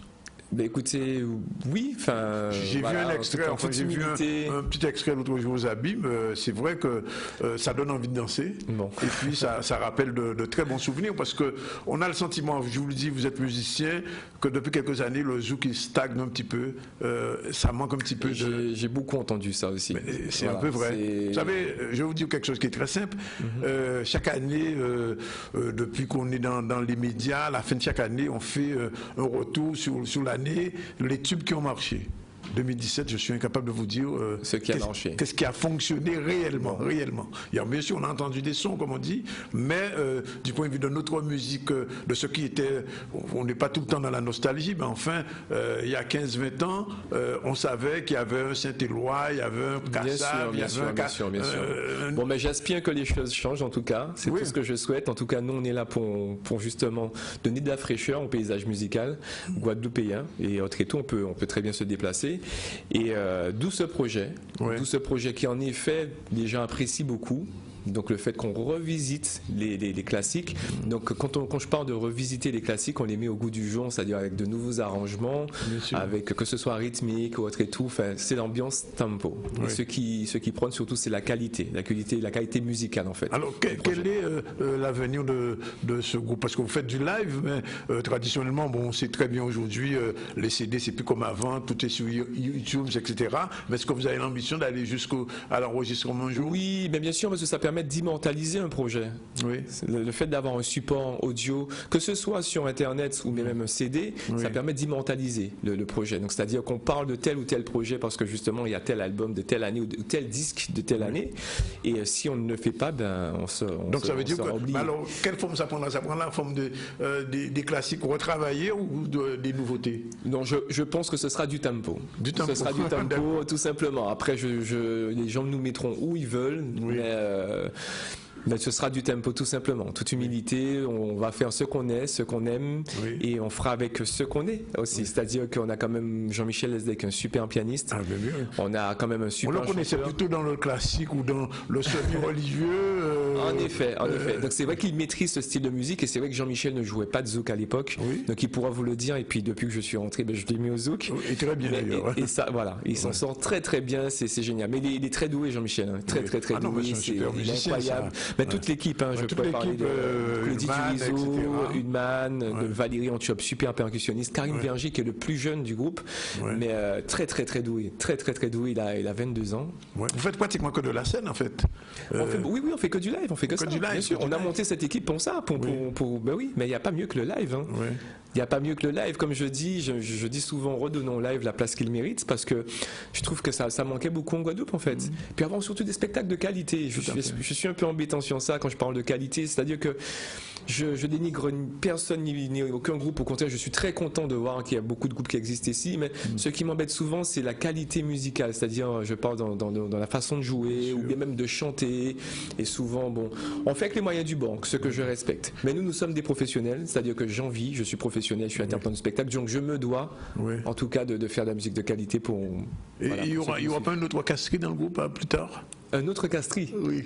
Ben écoutez, oui, enfin. J'ai vu un extrait, enfin, j'ai vu un petit extrait l'autre jour aux Abîmes. C'est vrai que ça donne envie de danser. Bon. Et puis ça rappelle de très bons souvenirs parce que on a le sentiment, je vous le dis, vous êtes musicien, que depuis quelques années le zouk il stagne un petit peu. Ça manque un petit peu de. J'ai beaucoup entendu ça aussi. C'est un peu vrai. Vous savez, je vais vous dire quelque chose qui est très simple. Chaque année, depuis qu'on est dans les médias, à la fin de chaque année, on fait un retour sur l'année. Les tubes qui ont marché. 2017, je suis incapable de vous dire ce qui a marché. Qu'est-ce qui a fonctionné réellement. Il y a, bien sûr, on a entendu des sons, comme on dit, mais du point de vue de notre musique, de ce qui était, on n'est pas tout le temps dans la nostalgie, mais enfin, il y a 15-20 ans, on savait qu'il y avait un Saint-Éloi, il y avait un Kassav, bien sûr. Bon, mais j'aspire que les choses changent, en tout cas. C'est tout ce que je souhaite. En tout cas, nous, on est là pour justement donner de la fraîcheur au paysage musical guadeloupéen et autres et tout. On peut très bien se déplacer. Et d'où ce projet qui en effet les gens apprécient beaucoup. Donc le fait qu'on revisite les classiques. Donc quand je parle de revisiter les classiques, on les met au goût du jour, c'est-à-dire avec de nouveaux arrangements, avec que ce soit rythmique ou autre et tout. Enfin, c'est l'ambiance tempo. Et ce qui prône surtout, c'est la qualité musicale en fait. Alors quel est l'avenir de ce groupe? Parce que vous faites du live, mais traditionnellement, bon, on sait très bien aujourd'hui, les CD c'est plus comme avant, tout est sur YouTube, etc. Mais est-ce que vous avez l'ambition d'aller jusqu'à l'enregistrement un jour? Oui, mais bien sûr, parce que ça permet d'immortaliser un projet. Le fait d'avoir un support audio, que ce soit sur Internet ou même un CD, ça permet d'immortaliser le projet. Donc c'est-à-dire qu'on parle de tel ou tel projet parce que justement il y a tel album de telle année ou tel disque de telle année. Et si on ne le fait pas, ben donc ça veut dire que, alors quelle forme ça prendra? Ça prendra la forme des classiques retravaillés ou des nouveautés? Non, je pense que ce sera du tempo. Ce sera du tempo, tout simplement. Après, les gens nous mettront où ils veulent. Mais ce sera du tempo tout simplement, toute humilité, on va faire ce qu'on est, ce qu'on aime et on fera avec ce qu'on est aussi, c'est-à-dire qu'on a quand même Jean-Michel Lesdec, un super pianiste, on a quand même un super chanteur. On le connaissait plutôt dans le classique ou dans le semi-religieux. En effet. Donc c'est vrai qu'il maîtrise ce style de musique et c'est vrai que Jean-Michel ne jouait pas de zouk à l'époque, donc il pourra vous le dire et puis depuis que je suis rentré, je l'ai mis au zouk. Et très bien d'ailleurs. Et ça, voilà, il s'en sort très très bien, c'est génial. Mais il est très doué Jean-Michel, hein. Très doué, il est incroyable. Mais toute l'équipe, je peux parler de Claudie Durizo, Udman, de Valérie Antiope, super percussionniste, Karim Verger qui est le plus jeune du groupe, mais très doué, très doué, il a 22 ans. Vous faites pratiquement que de la scène en fait. Oui, on fait que du live, on fait que ça. Bien sûr, on a monté cette équipe pour ça, ben oui, mais il n'y a pas mieux que le live. Il n'y a pas mieux que le live, comme je dis, je dis souvent redonnons au live la place qu'il mérite parce que je trouve que ça manquait beaucoup en Guadeloupe en fait. Puis avoir surtout des spectacles de qualité. Je suis un peu embêtant sur ça quand je parle de qualité, c'est-à-dire que je dénigre personne ni aucun groupe, au contraire je suis très content de voir qu'il y a beaucoup de groupes qui existent ici, mais ce qui m'embête souvent c'est la qualité musicale, c'est-à-dire je parle dans la façon de jouer ou bien même de chanter, et souvent on fait avec les moyens du bord, ce que je respecte, mais nous sommes des professionnels, c'est-à-dire que j'en vis, je suis professionnel, je suis interprète de spectacle, donc je me dois en tout cas de faire de la musique de qualité pour... Et voilà, il y aura pas un autre Castri dans le groupe plus tard? Un autre Castri? Oui.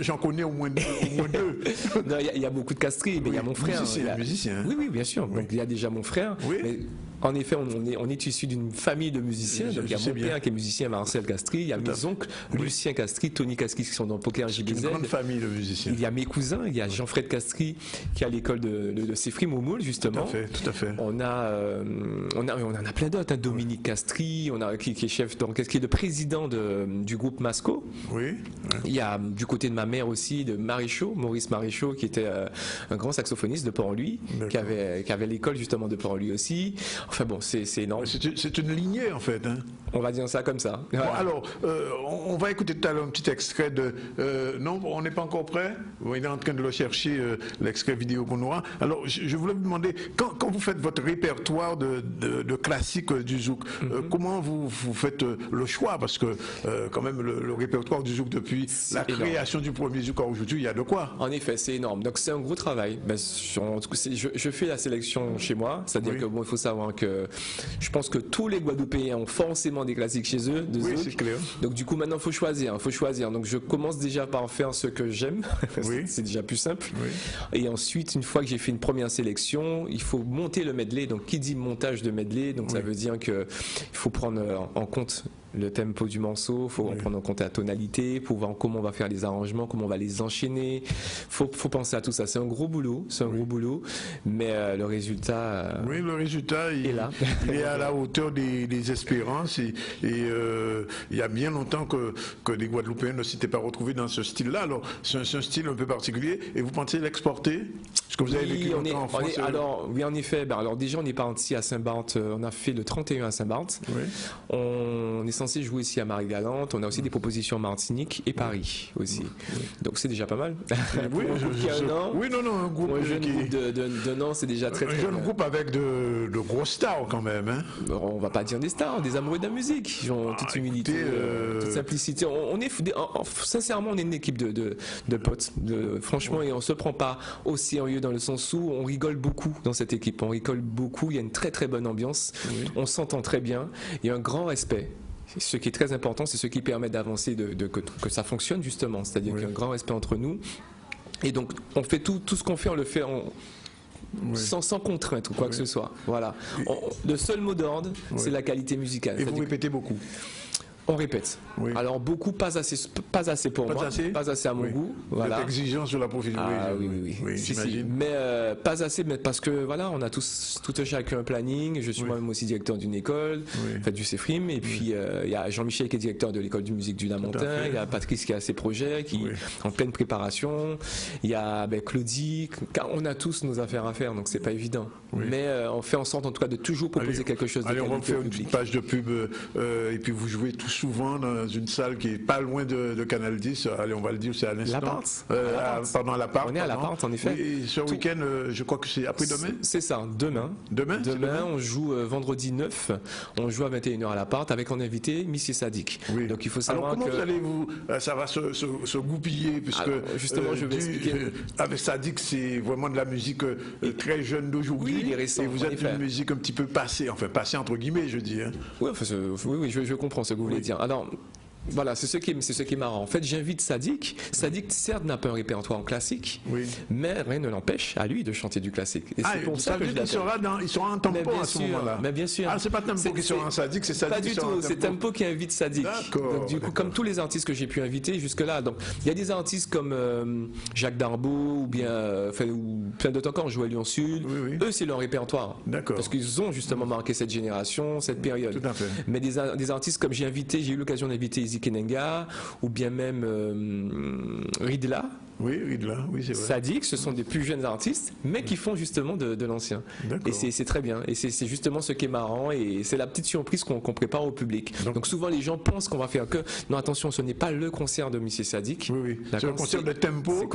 J'en connais au moins deux. Non, il y a beaucoup de Castri, mais il y a mon frère. Musicien. Oui, bien sûr. Donc il y a déjà mon frère. Mais en effet, on est issu d'une famille de musiciens. Donc il y a mon père qui est musicien, Marcel Castri. Il y a mes oncles, Lucien Castri, Tony Castri qui sont dans Poker JBZ. C'est une grande famille de musiciens. Il y a mes cousins. Il y a Jean-Fred Castri qui est à l'école de Séfrim au Moule, justement. Tout à fait. On en a plein d'autres. Dominique Castri, qui est chef, qui est le président du groupe Masco. Il y a du côté de ma mère aussi, de Maréchaux, Maurice Maréchaux, qui était un grand saxophoniste de Port-en-Louis, qui avait l'école justement de Port-en-Louis aussi. Enfin bon, c'est énorme. C'est une lignée en fait. On va dire ça comme ça. Voilà. Bon, alors, on va écouter tout à l'heure un petit extrait de... non, on n'est pas encore prêt. Il est en train de le chercher, l'extrait vidéo qu'on aura. Alors, je voulais vous demander, quand vous faites votre répertoire de classiques du zouk, comment vous faites le choix? Parce que quand même, le répertoire du zouk depuis la création du premier zouk aujourd'hui, il y a de quoi. En effet, c'est énorme. Donc c'est un gros travail. Je fais la sélection chez moi, c'est-à-dire que il faut savoir Donc je pense que tous les Guadeloupéens ont forcément des classiques chez eux. Oui, c'est clair. Donc du coup maintenant il faut choisir. Donc je commence déjà par faire ce que j'aime. Oui. C'est déjà plus simple. Oui. Et ensuite, une fois que j'ai fait une première sélection, il faut monter le medley. Donc qui dit montage de medley, donc ça veut dire que il faut prendre en compte le tempo du morceau, il faut prendre en compte la tonalité, pour voir comment on va faire les arrangements, comment on va les enchaîner. Faut penser à tout ça. C'est un gros boulot, mais le résultat. Oui, le résultat, il est à la hauteur des espérances et il y a bien longtemps que les Guadeloupéens ne s'étaient pas retrouvés dans ce style-là. Alors, c'est un style un peu particulier et vous pensez l'exporter? Est-ce que vous avez vécu longtemps en France? Alors, oui, en effet. Alors déjà, on est parti à Saint-Barth. On a fait le 31 à Saint-Barth. Oui. On est censé jouer ici à Marie-Galante. On a aussi des propositions en Martinique et Paris aussi. Donc c'est déjà pas mal. Oui, un groupe un jeune groupe de Nantes, c'est déjà très un jeune groupe avec de gros stars quand même. Hein. On va pas dire des stars, des amoureux de la musique. Toute humilité, toute simplicité. Sincèrement, on est une équipe de potes. Franchement, et on se prend pas au sérieux dans le sens où on rigole beaucoup dans cette équipe. On rigole beaucoup. Il y a une très très bonne ambiance. Oui. On s'entend très bien. Il y a un grand respect. Ce qui est très important, c'est ce qui permet d'avancer, que ça fonctionne justement. C'est-à-dire qu'il y a un grand respect entre nous. Et donc, on fait tout ce qu'on fait, on le fait sans contrainte ou quoi que ce soit. Voilà. Le seul mot d'ordre, c'est la qualité musicale. Et vous répétez beaucoup? On répète. Oui. Alors beaucoup, pas assez pour moi, pas assez à mon goût. Voilà. Vous êtes exigeant sur la profession. Oui, j'imagine. Mais pas assez, mais parce que voilà, on a tout un chacun un planning. Je suis moi-même aussi directeur d'une école, du CEFRIM, et puis il y a Jean-Michel qui est directeur de l'école de musique du Lamentin, il y a Patrice qui a ses projets, qui en pleine préparation, il y a Claudie. On a tous nos affaires à faire, donc c'est pas évident. Mais on fait en sorte en tout cas de toujours proposer quelque chose de qualité. On va faire une petite page de pub et puis vous jouez tous souvent dans une salle qui est pas loin de Canal 10. Allez, on va le dire, c'est à l'instant. Pardon, à l'appart. On est à l'appart, en effet. Oui, et ce week-end, je crois que c'est après-demain. C'est ça, demain. Demain, on joue vendredi 9. On joue à 21h à l'appart avec en invité Missy Sadik. Oui. Donc il faut savoir. Alors comment allez-vous ça va se goupiller puisque justement, je vais expliquer. Avec Sadik, c'est vraiment de la musique très jeune d'aujourd'hui. Oui, il est récent. Et vous êtes une musique un petit peu passée, passée entre guillemets, je dis. Hein. Oui, je comprends ce que vous voulez dire. Alors, voilà, c'est ce qui est marrant. En fait, j'invite Sadik. Sadik, certes, n'a pas un répertoire classique, mais rien ne l'empêche à lui de chanter du classique. Et c'est pour ça que je l'appelle. Il sera en tempo à ce moment-là. Mais bien sûr. Ah, c'est pas Tempo qui sera en Sadik, c'est Sadik. Pas du tout, c'est Tempo qui invite Sadik. D'accord. Donc, du coup, comme tous les artistes que j'ai pu inviter jusque-là, donc il y a des artistes comme Jacques Darbeau ou bien plein d'autres encore, Joël Lyon-Sul. Eux, c'est leur répertoire. D'accord. Parce qu'ils ont justement marqué cette génération, cette période. Tout à fait. Mais des artistes comme j'ai eu l'occasion d'inviter Kenenga ou bien même Ridla. Oui, Ridla, oui, c'est vrai. Sadik, ce sont des plus jeunes artistes, mais qui font justement de l'ancien. Et c'est très bien. Et c'est justement ce qui est marrant et c'est la petite surprise qu'on prépare au public. Donc souvent les gens pensent qu'on va faire que. Non, attention, ce n'est pas le concert de M. Sadik. Oui. C'est le concert de Tempo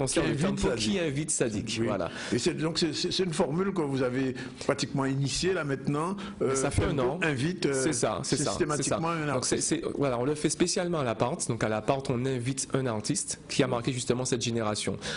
qui invite Sadik. Oui. Voilà. Et donc c'est une formule que vous avez pratiquement initiée là maintenant. Ça fait un an. Invite systématiquement un artiste. Donc voilà, on le fait spécialement à l'appart. Donc à l'appart, on invite un artiste qui a marqué justement cette génération.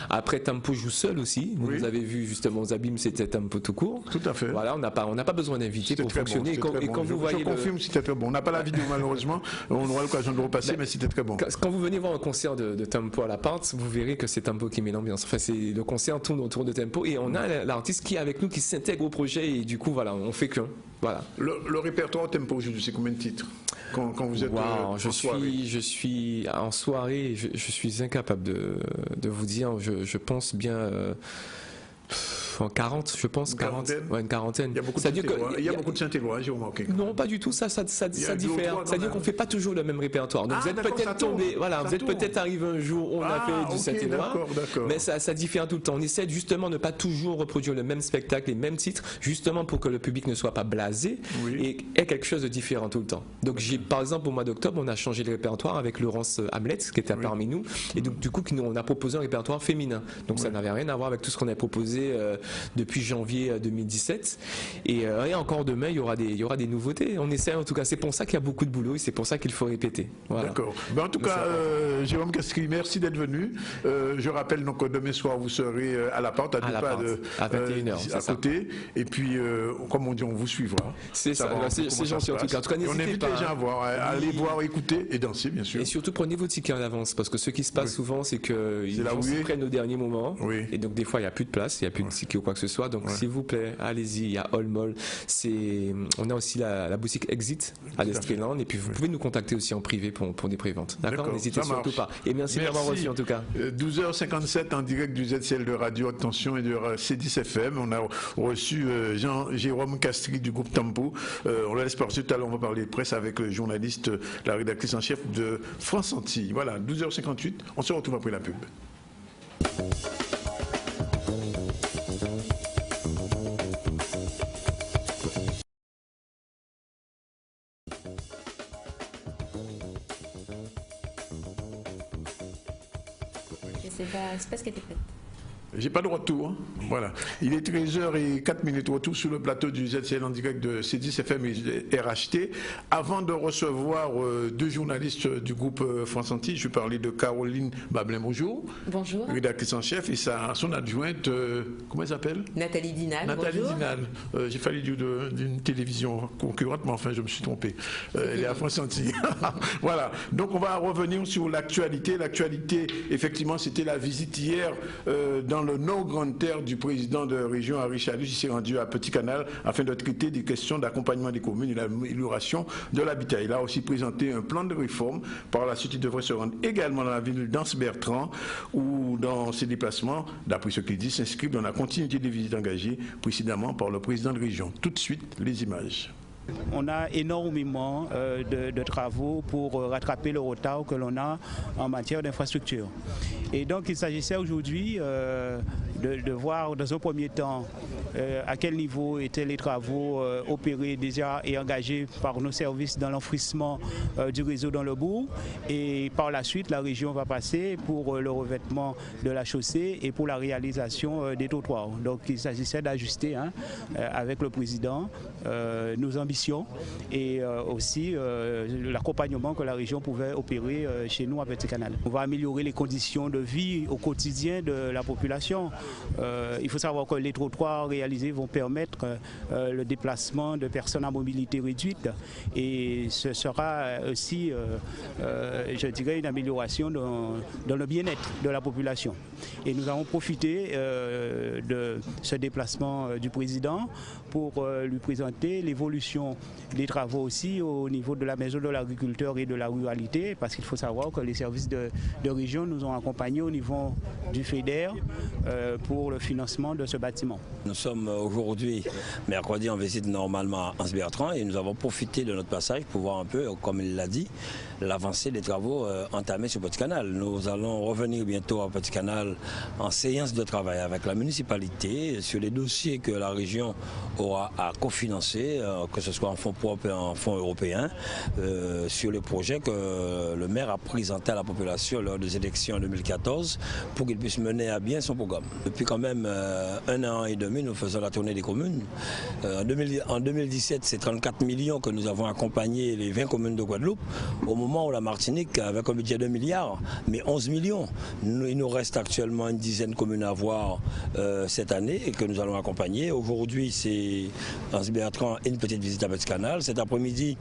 Après, Tempo joue seul aussi. Vous avez vu justement aux abîmes, c'était Tempo tout court. Tout à fait. Voilà, on n'a pas besoin d'inviter pour fonctionner. Je confirme, c'était très bon. On n'a pas la vidéo malheureusement. On aura l'occasion de le repasser, mais c'était très bon. Quand vous venez voir un concert de Tempo à l'appart, vous verrez que c'est Tempo qui met l'ambiance. Enfin, le concert tourne autour de Tempo et on a l'artiste qui est avec nous, qui s'intègre au projet et du coup, voilà, on fait qu'un. Voilà. Le répertoire Tempo aujourd'hui, c'est combien de titres quand vous êtes en soirée? Je suis en soirée, je suis incapable de vous dire, je pense bien en 40, je pense. Une quarantaine. Il y a beaucoup de Saint-Éloi, j'ai remarqué. Non, pas du tout, ça diffère. C'est-à-dire qu'on ne fait pas toujours le même répertoire. Donc vous êtes peut-être tombé, vous êtes peut-être arrivé un jour où on a fait du Saint-Éloi, mais ça diffère tout le temps. On essaie justement de ne pas toujours reproduire le même spectacle, les mêmes titres, justement pour que le public ne soit pas blasé et ait quelque chose de différent tout le temps. Donc par exemple, au mois d'octobre, on a changé de répertoire avec Laurence Hamlet, qui était parmi nous, et donc du coup, on a proposé un répertoire féminin. Donc ça n'avait rien à voir avec tout ce qu'on a proposé depuis janvier 2017. Et encore demain, il y aura des nouveautés. On essaie en tout cas. C'est pour ça qu'il y a beaucoup de boulot et c'est pour ça qu'il faut répéter. Voilà. D'accord. Ben, en tout cas, Jérôme Castries, merci d'être venu. Je rappelle donc que demain soir, vous serez à la porte, à 21h, à côté. Et puis, comme on dit, on vous suivra. C'est ça. C'est gentil en tout cas. On invite les gens à aller voir, écouter et danser, bien sûr. Et surtout, prenez vos tickets en avance parce que ce qui se passe souvent, c'est qu'ils se prennent au dernier moment. Oui. Et donc, des fois, il n'y a plus de place, il n'y a plus de tickets ou quoi que ce soit. Donc, s'il vous plaît, allez-y. Il y a All Mall. On a aussi la boutique Exit à l'Estreland. Et puis, vous pouvez nous contacter aussi en privé pour des préventes. D'accord? N'hésitez surtout pas. Et merci d'avoir reçu en tout cas. 12h57 en direct du ZCL de Radio Attention et de C10 FM. On a reçu Jérôme Castries du groupe Tempo. On le laisse partir tout à l'heure. On va parler de presse avec le journaliste, la rédactrice en chef de France Antilles. Voilà, 12h58. On se retrouve après la pub. C'est pas ce qui était fait. J'ai pas de retour. Hein. Voilà. Il est 13h04, retour sur le plateau du ZCL en direct de C10 FM et RHT. Avant de recevoir deux journalistes du groupe France Antilles, je vais parler de Caroline Bablin, bonjour. Bonjour. Rédactrice en chef, et son adjointe, comment elle s'appelle? Nathalie Dinal. Nathalie bonjour. Dinal. J'ai failli dire d'une télévision concurrente, mais enfin je me suis trompé. Elle est à France Antilles. Voilà. Donc on va revenir sur l'actualité. L'actualité, effectivement, c'était la visite hier dans le nord grande terre du président de région Henri Chalus. Il s'est rendu à Petit Canal afin de traiter des questions d'accompagnement des communes et l'amélioration de l'habitat. Il a aussi présenté un plan de réforme. Par la suite, il devrait se rendre également dans la ville d'Anse-Bertrand, où dans ses déplacements, d'après ce qu'il dit, s'inscrivent dans la continuité des visites engagées précédemment par le président de région. Tout de suite, les images. On a énormément de travaux pour rattraper le retard que l'on a en matière d'infrastructure. Et donc il s'agissait aujourd'hui de voir dans un premier temps à quel niveau étaient les travaux opérés déjà et engagés par nos services dans l'enfouissement du réseau dans le bourg. Et par la suite, la région va passer pour le revêtement de la chaussée et pour la réalisation des trottoirs. Donc il s'agissait d'ajuster avec le président nos ambitions et aussi l'accompagnement que la région pouvait opérer chez nous à Petit Canal. On va améliorer les conditions de vie au quotidien de la population. Il faut savoir que les trottoirs réalisés vont permettre le déplacement de personnes à mobilité réduite et ce sera aussi, je dirais, une amélioration dans le bien-être de la population. Et nous avons profité de ce déplacement du président pour lui présenter l'évolution des travaux aussi au niveau de la maison de l'agriculteur et de la ruralité, parce qu'il faut savoir que les services de région nous ont accompagnés au niveau du FEDER pour le financement de ce bâtiment. Nous sommes aujourd'hui, mercredi, en visite normalement à Anse-Bertrand et nous avons profité de notre passage pour voir un peu, comme il l'a dit, l'avancée des travaux entamés sur Petit Canal. Nous allons revenir bientôt à Petit Canal en séance de travail avec la municipalité sur les dossiers que la région aura à cofinancer, que ce soit en fonds propres et en fonds européens, sur le projet que le maire a présenté à la population lors des élections en 2014 pour qu'il puisse mener à bien son programme. Depuis quand même 1 an et demi, nous faisons la tournée des communes. En 2017, c'est 34 millions que nous avons accompagné les 20 communes de Guadeloupe, au moment où la Martinique, avec un budget de 2 milliards, mais 11 millions. Il nous reste actuellement une dizaine de communes à voir cette année et que nous allons accompagner. Aujourd'hui, c'est Anse-Bertrand et une petite visite à Petit Canal. Cet après-midi,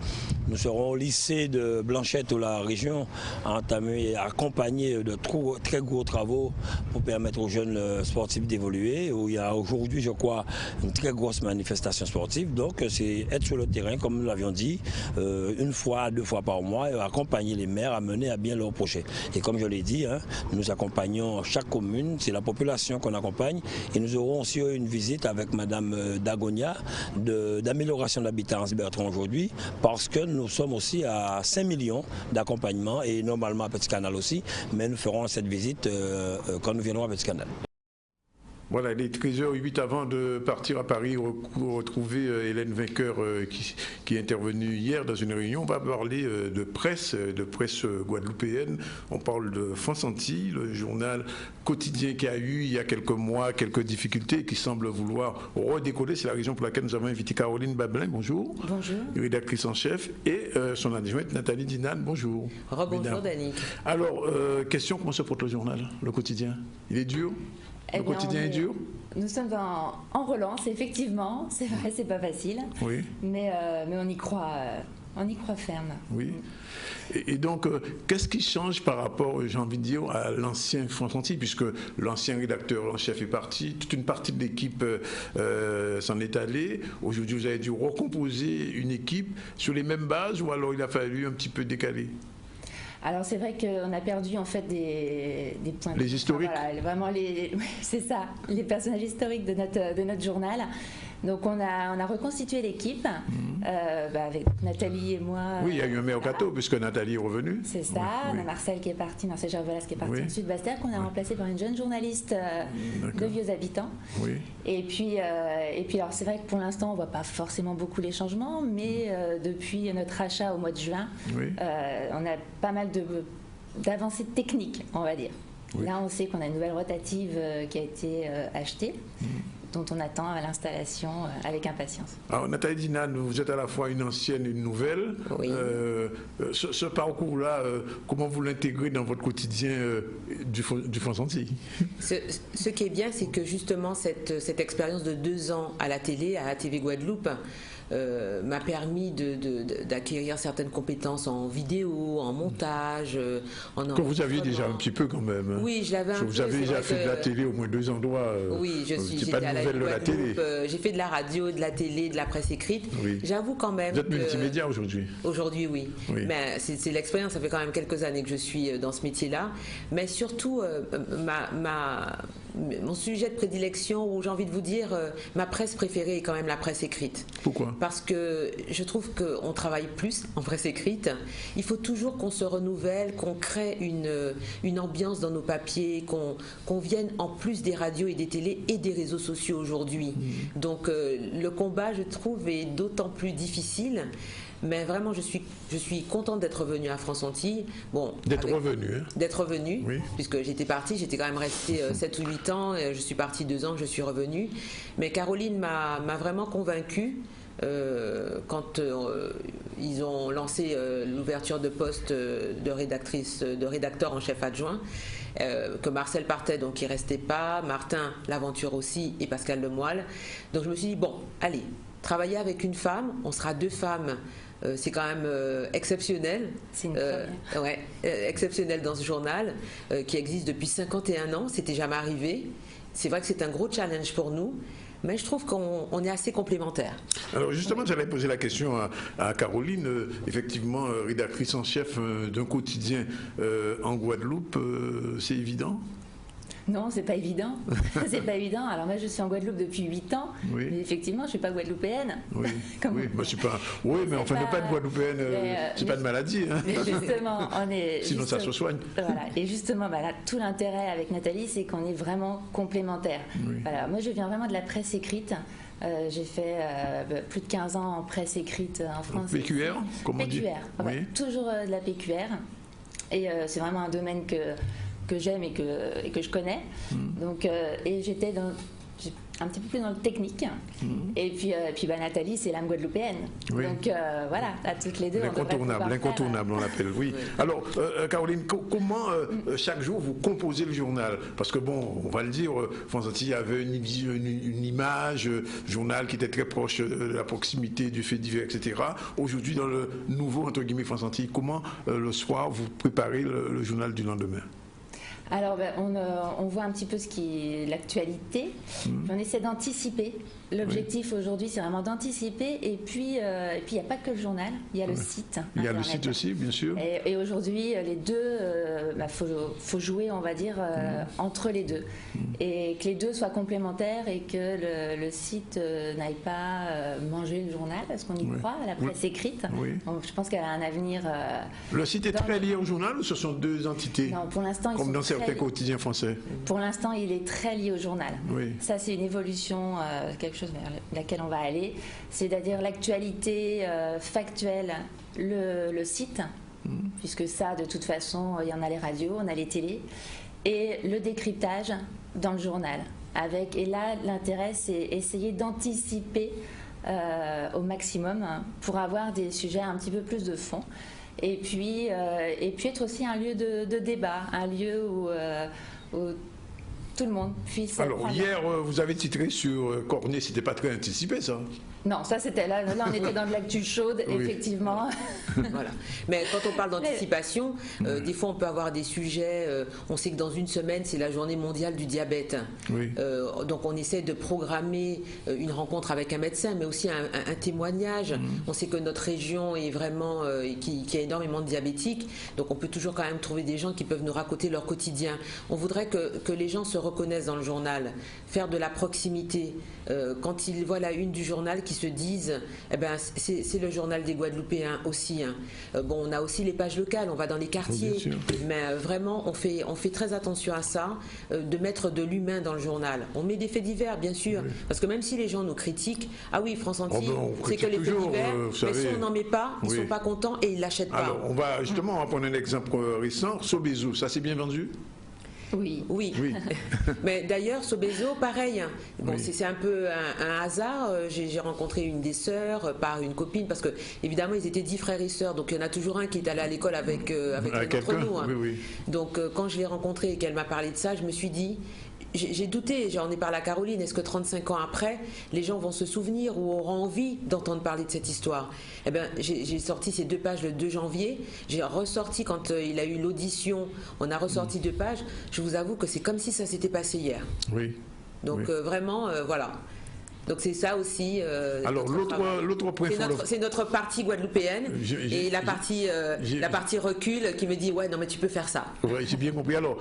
nous serons au lycée de Blanchette où la région a entamé et accompagné de très gros travaux pour permettre aux jeunes sportifs d'évoluer, où il y a aujourd'hui, je crois, une très grosse manifestation sportive. Donc, c'est être sur le terrain, comme nous l'avions dit, 1 fois, 2 fois par mois, et accompagner les maires à mener à bien leur projet. Et comme je l'ai dit, nous accompagnons chaque commune, c'est la population qu'on accompagne, et nous aurons aussi une visite avec Madame Dagonia d'amélioration de l'habitat en Anse-Bertrand aujourd'hui, parce que nous sommes aussi à 5 millions d'accompagnement, et normalement à Petit Canal aussi, mais nous ferons cette visite quand nous viendrons à Petit Canal. Voilà, il est 13h08 avant de partir à Paris, retrouver Hélène Vainqueur qui est intervenue hier dans une réunion. On va parler de presse guadeloupéenne. On parle de France Antilles, le journal quotidien qui a eu il y a quelques mois quelques difficultés et qui semble vouloir redécoller. C'est la raison pour laquelle nous avons invité Caroline Bablin, bonjour. Bonjour. Rédactrice en chef, et son adjointe Nathalie Dinan, bonjour. Rebonjour Danick. Alors, question, comment se porte le journal, le quotidien? Il est dur? Le quotidien est dur? Nous sommes en relance, effectivement. C'est vrai, c'est pas facile. Oui. Mais on y croit ferme. Oui. Et donc, qu'est-ce qui change par rapport, j'ai envie de dire, à l'ancien France Antilles, puisque l'ancien rédacteur en chef est parti, toute une partie de l'équipe s'en est allée. Aujourd'hui, vous avez dû recomposer une équipe sur les mêmes bases, ou alors il a fallu un petit peu décaler? Alors c'est vrai qu'on a perdu en fait des points. Les historiques. Voilà, vraiment c'est ça, les personnages historiques de notre journal. Donc on a reconstitué l'équipe avec Nathalie et moi. Oui, il y a eu un mercato puisque Nathalie est revenue. C'est ça, on a Marcel qui est parti, Marcel Gervelas qui est parti ensuite Bastère, qu'on a remplacé par une jeune journaliste de Vieux Habitants. Oui. Et puis alors c'est vrai que pour l'instant on voit pas forcément beaucoup les changements, mais depuis notre achat au mois de juin, on a pas mal d'avancées techniques, on va dire. Oui. Là on sait qu'on a une nouvelle rotative qui a été achetée. Dont on attend à l'installation avec impatience. Alors Nathalie Dinan, vous êtes à la fois une ancienne et une nouvelle. Oui. Ce parcours-là, comment vous l'intégrez dans votre quotidien du France Antilles? Ce qui est bien, c'est que justement cette expérience de 2 ans à la télé, à ATV Guadeloupe, m'a permis d'acquérir certaines compétences en vidéo, en montage. Que vous aviez déjà un petit peu quand même. Oui, je l'avais un peu. Vous avez déjà fait de la télé au moins 2 endroits. Oui, j'étais pas de nouvelle de la télé. J'ai fait de la radio, de la télé, de la presse écrite. Oui. J'avoue quand même. Vous êtes multimédia aujourd'hui? Aujourd'hui, oui. Mais c'est l'expérience. Ça fait quand même quelques années que je suis dans ce métier-là. Mais surtout, mon sujet de prédilection, ou j'ai envie de vous dire, ma presse préférée est quand même la presse écrite. Pourquoi? Parce que je trouve qu'on travaille plus en presse écrite. Il faut toujours qu'on se renouvelle, qu'on crée une ambiance dans nos papiers, qu'on vienne en plus des radios et des télés et des réseaux sociaux aujourd'hui. Donc le combat, je trouve, est d'autant plus difficile. Mais vraiment, je suis contente d'être revenue à France Antilles. Bon, d'être revenue, oui. Puisque j'étais partie, j'étais quand même restée 7 ou 8 ans. Je suis partie 2 ans, je suis revenue. Mais Caroline m'a vraiment convaincue. Quand ils ont lancé l'ouverture de poste de rédacteur en chef adjoint, que Marcel partait, donc il ne restait pas, Martin Laventure aussi et Pascal Lemoyle. Donc je me suis dit, bon, allez, travailler avec une femme, on sera 2 femmes. C'est quand même exceptionnel. C'est une première. Exceptionnel dans ce journal qui existe depuis 51 ans. C'était jamais arrivé. C'est vrai que c'est un gros challenge pour nous. Mais je trouve qu'on est assez complémentaires. Alors justement, j'allais poser la question à Caroline, effectivement, rédactrice en chef d'un quotidien en Guadeloupe, c'est évident? Non, c'est pas évident. C'est pas évident. Alors moi, je suis en Guadeloupe depuis 8 ans, mais effectivement, je suis pas guadeloupéenne. Oui, moi, je suis pas. Oui, mais enfin, ne pas être guadeloupéenne, c'est pas de maladie. Hein. Mais justement, on est. Sinon, ça se soigne. Voilà. Et justement, là, tout l'intérêt avec Nathalie, c'est qu'on est vraiment complémentaires. Oui. Voilà. Moi, je viens vraiment de la presse écrite. J'ai fait plus de 15 ans en presse écrite en France. PQR, comme on dit. PQR, ouais, toujours de la PQR. Et c'est vraiment un domaine que j'aime et que je connais. Donc, et j'étais un petit peu plus dans le technique. Et puis Nathalie, c'est l'âme guadeloupéenne. Oui. Donc voilà, à toutes les deux. L'incontournable, on l'appelle, oui. Alors, Caroline, comment chaque jour vous composez le journal? Parce que bon, on va le dire, France Antilles avait une image, journal qui était très proche de la proximité du fait divers, etc. Aujourd'hui, dans le nouveau, entre guillemets, France Antilles, comment le soir vous préparez le journal du lendemain? Alors, on voit un petit peu l'actualité. On essaie d'anticiper. L'objectif aujourd'hui, c'est vraiment d'anticiper. Et puis, il n'y a pas que le journal, il y a le site. Il y a le site aussi, bien sûr. Et aujourd'hui, les deux, faut jouer, on va dire, entre les deux. Et que les deux soient complémentaires et que le site n'aille pas manger le journal, parce qu'on y croit, à la presse écrite. Donc, je pense qu'elle a un avenir. Le site est très lié au journal ou ce sont 2 entités? Non, pour l'instant, ils Comme dans certains quotidiens français. Pour l'instant, il est très lié au journal. Oui. Ça, c'est une évolution, quelque chose vers laquelle on va aller. C'est-à-dire l'actualité factuelle, le site, puisque ça, de toute façon, il y en a les radios, on a les télés, et le décryptage dans le journal. Et là, l'intérêt, c'est essayer d'anticiper au maximum pour avoir des sujets un petit peu plus de fond. Et puis être aussi un lieu de débat, un lieu où tout le monde puisse... Alors, hier, vous avez titré sur Cornet, c'était pas très anticipé, ça? Non, ça c'était là, on était dans de l'actu chaude, oui. Effectivement. Voilà. Mais quand on parle d'anticipation, des fois on peut avoir des sujets, on sait que dans une semaine c'est la journée mondiale du diabète. Oui. Donc on essaie de programmer une rencontre avec un médecin, mais aussi un témoignage. On sait que notre région est vraiment, qui a énormément de diabétiques, donc on peut toujours quand même trouver des gens qui peuvent nous raconter leur quotidien. On voudrait que les gens se reconnaissent dans le journal, faire de la proximité. Quand ils voient la une du journal, qui se disent, eh ben, c'est le journal des Guadeloupéens aussi. Hein. Bon, on a aussi les pages locales, on va dans les quartiers, mais vraiment, on fait très attention à ça, de mettre de l'humain dans le journal. On met des faits divers, bien sûr, parce que même si les gens nous critiquent, ah oui, France Antilles, c'est que les faits divers, mais si on n'en met pas, ils ne sont pas contents et ils ne l'achètent pas. Alors, on va justement prendre un exemple récent, Sobezo, ça c'est bien vendu? Oui. Mais d'ailleurs, Sobezo, pareil. Bon, c'est un peu un hasard. J'ai rencontré une des sœurs par une copine, parce que évidemment, ils étaient 10 frères et sœurs. Donc, il y en a toujours un qui est allé à l'école avec d'entre nous. Hein. Oui. Donc, quand je l'ai rencontrée et qu'elle m'a parlé de ça, je me suis dit... J'ai douté, j'en ai parlé à Caroline, est-ce que 35 ans après, les gens vont se souvenir ou auront envie d'entendre parler de cette histoire? Eh bien, j'ai sorti ces 2 pages le 2 janvier, j'ai ressorti quand il a eu l'audition, on a ressorti 2 pages, je vous avoue que c'est comme si ça s'était passé hier. Oui. Donc vraiment, voilà. Donc c'est ça aussi. Alors l'autre point, c'est notre partie guadeloupéenne et la partie recul qui me dit ouais non mais tu peux faire ça. Ouais, j'ai bien compris. Alors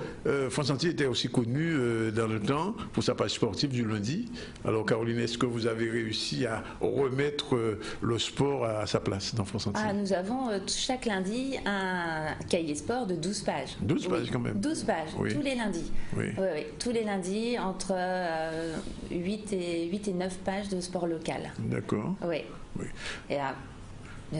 France Antilles était aussi connue dans le temps pour sa page sportive du lundi. Alors Caroline, est-ce que vous avez réussi à remettre le sport à sa place dans France Antilles? Nous avons chaque lundi un cahier sport de 12 pages. 12 pages quand même. 12 pages tous les lundis. Oui, tous les lundis entre 8 et 9 pages de sport local. D'accord. Oui. Et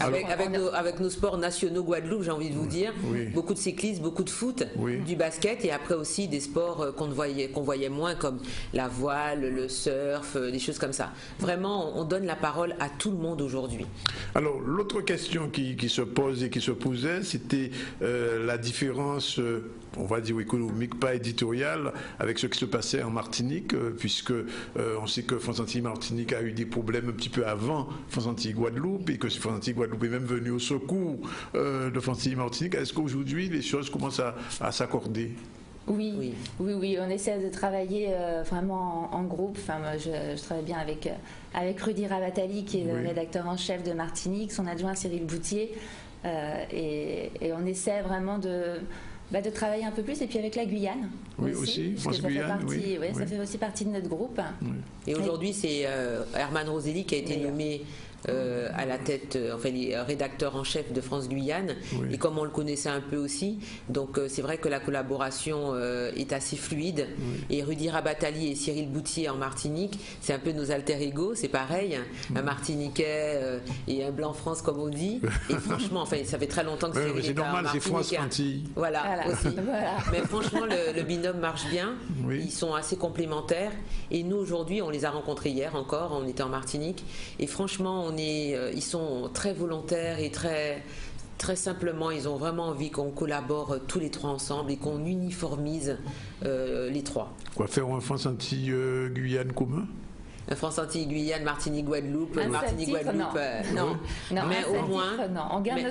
avec nos sports nationaux Guadeloupe, j'ai envie de vous dire, beaucoup de cyclisme, beaucoup de foot, du basket et après aussi des sports qu'on voyait moins comme la voile, le surf, des choses comme ça. Vraiment, on donne la parole à tout le monde aujourd'hui. Alors l'autre question qui se pose et qui se posait, c'était la différence on va dire économique, pas éditoriale, avec ce qui se passait en Martinique, puisque on sait que France Antilles Martinique a eu des problèmes un petit peu avant France Antilles Guadeloupe, et que France Antilles Guadeloupe est même venu au secours de France Antilles Martinique. Est-ce qu'aujourd'hui les choses commencent à s'accorder? Oui, on essaie de travailler vraiment en groupe. Enfin, moi, je travaille bien avec Rudy Rabatali, qui est le rédacteur en chef de Martinique, son adjoint Cyril Boutier, et on essaie vraiment de travailler un peu plus, et puis avec la Guyane aussi France Guyane, ça fait aussi partie de notre groupe. Et aujourd'hui, c'est Herman Roselli qui a été nommé à la tête, il est rédacteur en chef de France Guyane, et comme on le connaissait un peu aussi, donc c'est vrai que la collaboration est assez fluide, et Rudy Rabatali et Cyril Boutier en Martinique, c'est un peu nos alter ego, c'est pareil, un Martiniquais et un Blanc France comme on dit, et franchement, ça fait très longtemps que Cyril est normal, c'est France Antilles. Voilà. Aussi. Mais franchement, le binôme marche bien, ils sont assez complémentaires, et nous aujourd'hui, on les a rencontrés hier encore, on était en Martinique, et franchement, ils sont très volontaires et très simplement, ils ont vraiment envie qu'on collabore tous les 3 ensemble et qu'on uniformise les 3. Quoi, faire un France Antilles Guyane commun? France Antilles, Guyane, Martinique, Guadeloupe, Martinique, Guadeloupe, non. Mais au moins,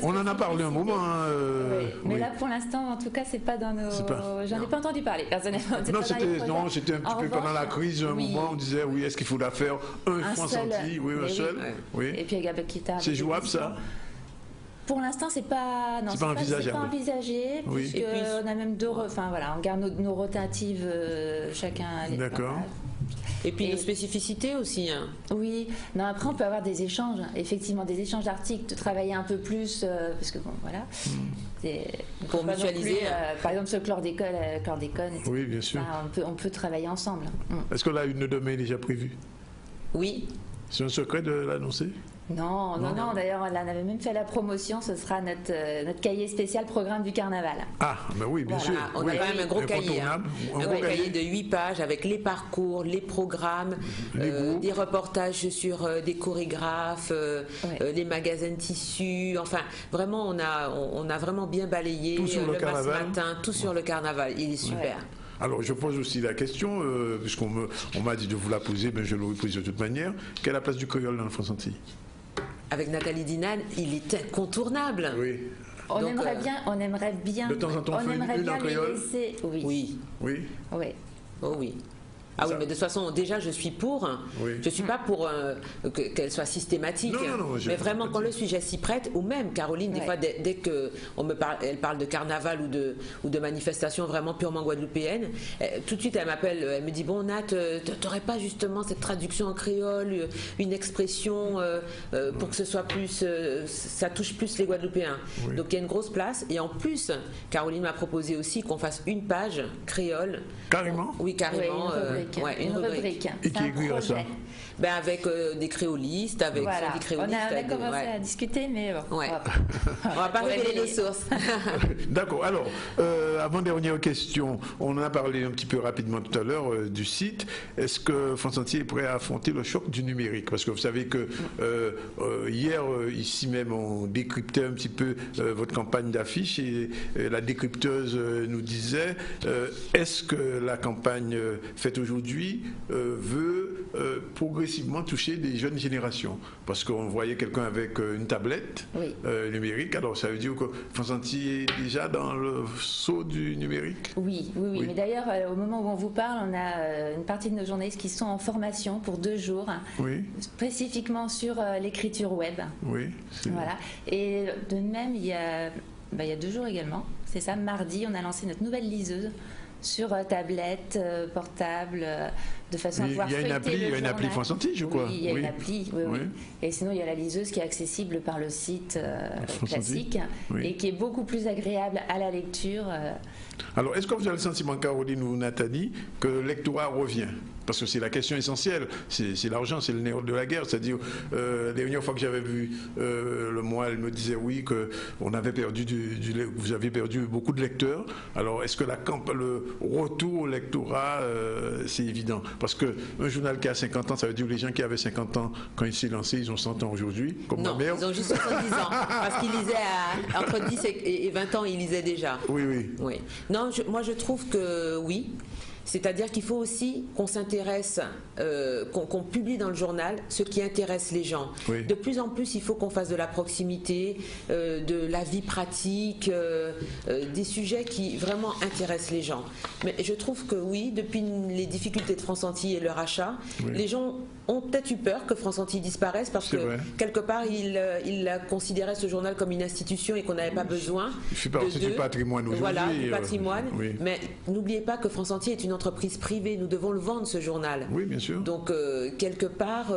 on en a parlé un moment. Mais là, pour l'instant, en tout cas, c'est pas dans nos. J'en ai pas entendu parler personnellement. C'était un petit peu pendant la crise, un moment, on disait est-ce qu'il faut la faire un France Antilles, un seul. Et puis avec Quitta. C'est jouable ça? Pour l'instant, c'est pas envisagé, puisqu'on a même 2. On garde nos rotatives chacun. D'accord. Et puis nos spécificités aussi. Hein. Oui, non, après on peut avoir des échanges, effectivement, des échanges d'articles, de travailler un peu plus, parce que bon, voilà. Pour mutualiser. Par exemple, ce chlordécone, oui, bien sûr. On peut travailler ensemble. Est-ce que la une de demain est déjà prévue? Oui. C'est un secret de l'annoncer? Non. D'ailleurs, on avait même fait la promotion. Ce sera notre cahier spécial programme du carnaval. Ah, ben oui, bien sûr. On a quand même un gros cahier. Un gros cahier de 8 pages avec les parcours, les programmes, des reportages sur des chorégraphes, les magasins de tissus. Enfin, vraiment, on a vraiment bien balayé tout sur le carnaval. Matin, tout sur le carnaval. Il est super. Ouais. Alors, je pose aussi la question, puisqu'on m'a dit de vous la poser, ben je l'aurais posée de toute manière. Quelle est la place du créole dans le France entier? Avec Nathalie Dinan, il est incontournable. Oui. On aimerait bien. De temps en temps, on fait une en créole. Oui. Oui. Oh oui. Ah oui, mais de toute façon, déjà, je suis pour. Oui. Je ne suis pas pour qu'elle soit systématique. Non, mais vraiment, quand le sujet s'y prête, ou même Caroline, des fois, dès qu'elle parle de carnaval ou de manifestations vraiment purement guadeloupéennes, tout de suite, elle m'appelle, elle me dit, bon, Nat, t'aurais pas justement cette traduction en créole, une expression pour que ce soit plus, ça touche plus les Guadeloupéens. Oui. Donc, il y a une grosse place. Et en plus, Caroline m'a proposé aussi qu'on fasse une page créole. Carrément? Oui, carrément. Une rubrique. Et qui écrira ça? Avec des créolistes, avec des créolistes. On a commencé à discuter, mais bon. On va pas révéler les sources. D'accord. Alors, avant-dernière question, on en a parlé un petit peu rapidement tout à l'heure du site. Est-ce que France Entier est prêt à affronter le choc du numérique? Parce que vous savez que hier, ici même, on décryptait un petit peu votre campagne d'affiches et la décrypteuse nous disait est-ce que la campagne faite aujourd'hui veut progressivement toucher des jeunes générations? Parce qu'on voyait quelqu'un avec une tablette numérique, alors ça veut dire que France Entier est déjà dans le saut du numérique? Oui. Mais d'ailleurs, au moment où on vous parle, on a une partie de nos journalistes qui sont en formation pour 2 jours, spécifiquement sur l'écriture web. Oui. Voilà. Et de même, il y a 2 jours également, c'est ça, mardi, on a lancé notre nouvelle liseuse sur tablette, portable, de façon à pouvoir feuilleter le journal. Il y a une appli France Entier, je crois. Oui, il y a une appli, oui. Et sinon, il y a la liseuse qui est accessible par le site classique et qui est beaucoup plus agréable à la lecture. Alors, est-ce que vous avez le sentiment, Caroline ou Nathalie, que le lectorat revient? Parce que c'est la question essentielle, c'est l'argent, c'est le nerf de la guerre. C'est-à-dire, la dernière fois que j'avais vu le mois, elle me disait oui, que vous avez perdu beaucoup de lecteurs. Alors, est-ce que le retour au lectorat, c'est évident? Parce qu'un journal qui a 50 ans, ça veut dire que les gens qui avaient 50 ans quand il s'est lancé, ils ont 100 ans aujourd'hui, comme ma mère. Ils ont juste 70 ans, parce qu'ils lisaient entre 10 et 20 ans, ils lisaient déjà. Oui. Non, moi je trouve que oui. C'est-à-dire qu'il faut aussi qu'on s'intéresse, qu'on publie dans le journal ce qui intéresse les gens. Oui. De plus en plus, il faut qu'on fasse de la proximité, de la vie pratique, des sujets qui vraiment intéressent les gens. Mais je trouve que oui, depuis les difficultés de France Entier et leur achat, les gens ont peut-être eu peur que France Entier disparaisse parce que quelque part, ils considéraient ce journal comme une institution et qu'on n'avait pas besoin du patrimoine aujourd'hui. Voilà, du patrimoine. Mais n'oubliez pas que France Entier est une entreprise privée. Nous devons le vendre, ce journal. Oui, bien sûr. Donc, quelque part,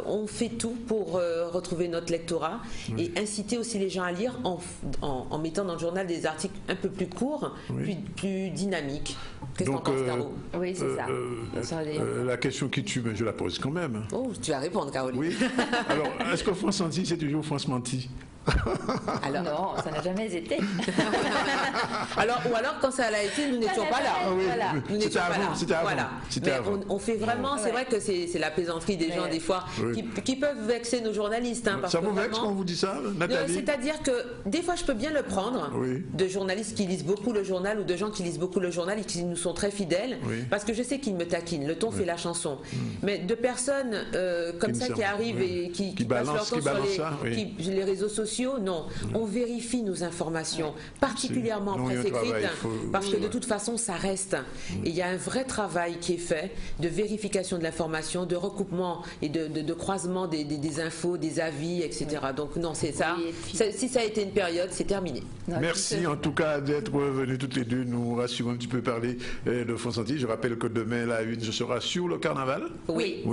on fait tout pour retrouver notre lectorat et inciter aussi les gens à lire en mettant dans le journal des articles un peu plus courts, plus dynamiques. Qu'est-ce que t'en penses, Caro? Oui, c'est ça. La question qui tue, je la pose quand même. Oh, tu vas répondre, Caroline. Oui. Alors, est-ce que France Entier, c'est toujours France Menti? Alors, non, ça n'a jamais été. Ou alors quand ça l'a été, nous n'étions pas là. C'était avant. Mais on fait vraiment, c'est vrai que c'est la plaisanterie des gens des fois qui peuvent vexer nos journalistes. Parce ça vous vexe quand on vous dit ça, Nathalie? C'est-à-dire que des fois je peux bien le prendre de journalistes qui lisent beaucoup le journal ou de gens qui lisent beaucoup le journal et qui nous sont très fidèles parce que je sais qu'ils me taquinent. Le ton fait la chanson. Mais de personnes comme ça qui arrivent et qui passent leur temps sur les réseaux sociaux sociaux, non. On vérifie nos informations, particulièrement en presse écrite, parce que de toute façon, ça reste. Et il y a un vrai travail qui est fait de vérification de l'information, de recoupement et de croisement des infos, des avis, etc. Donc non, c'est ça. Si ça a été une période, c'est terminé. Merci en tout cas d'être venus toutes les deux nous rassurer un petit peu parler de Fonsanti. Je rappelle que demain, la une, ce sera sur le carnaval. Oui.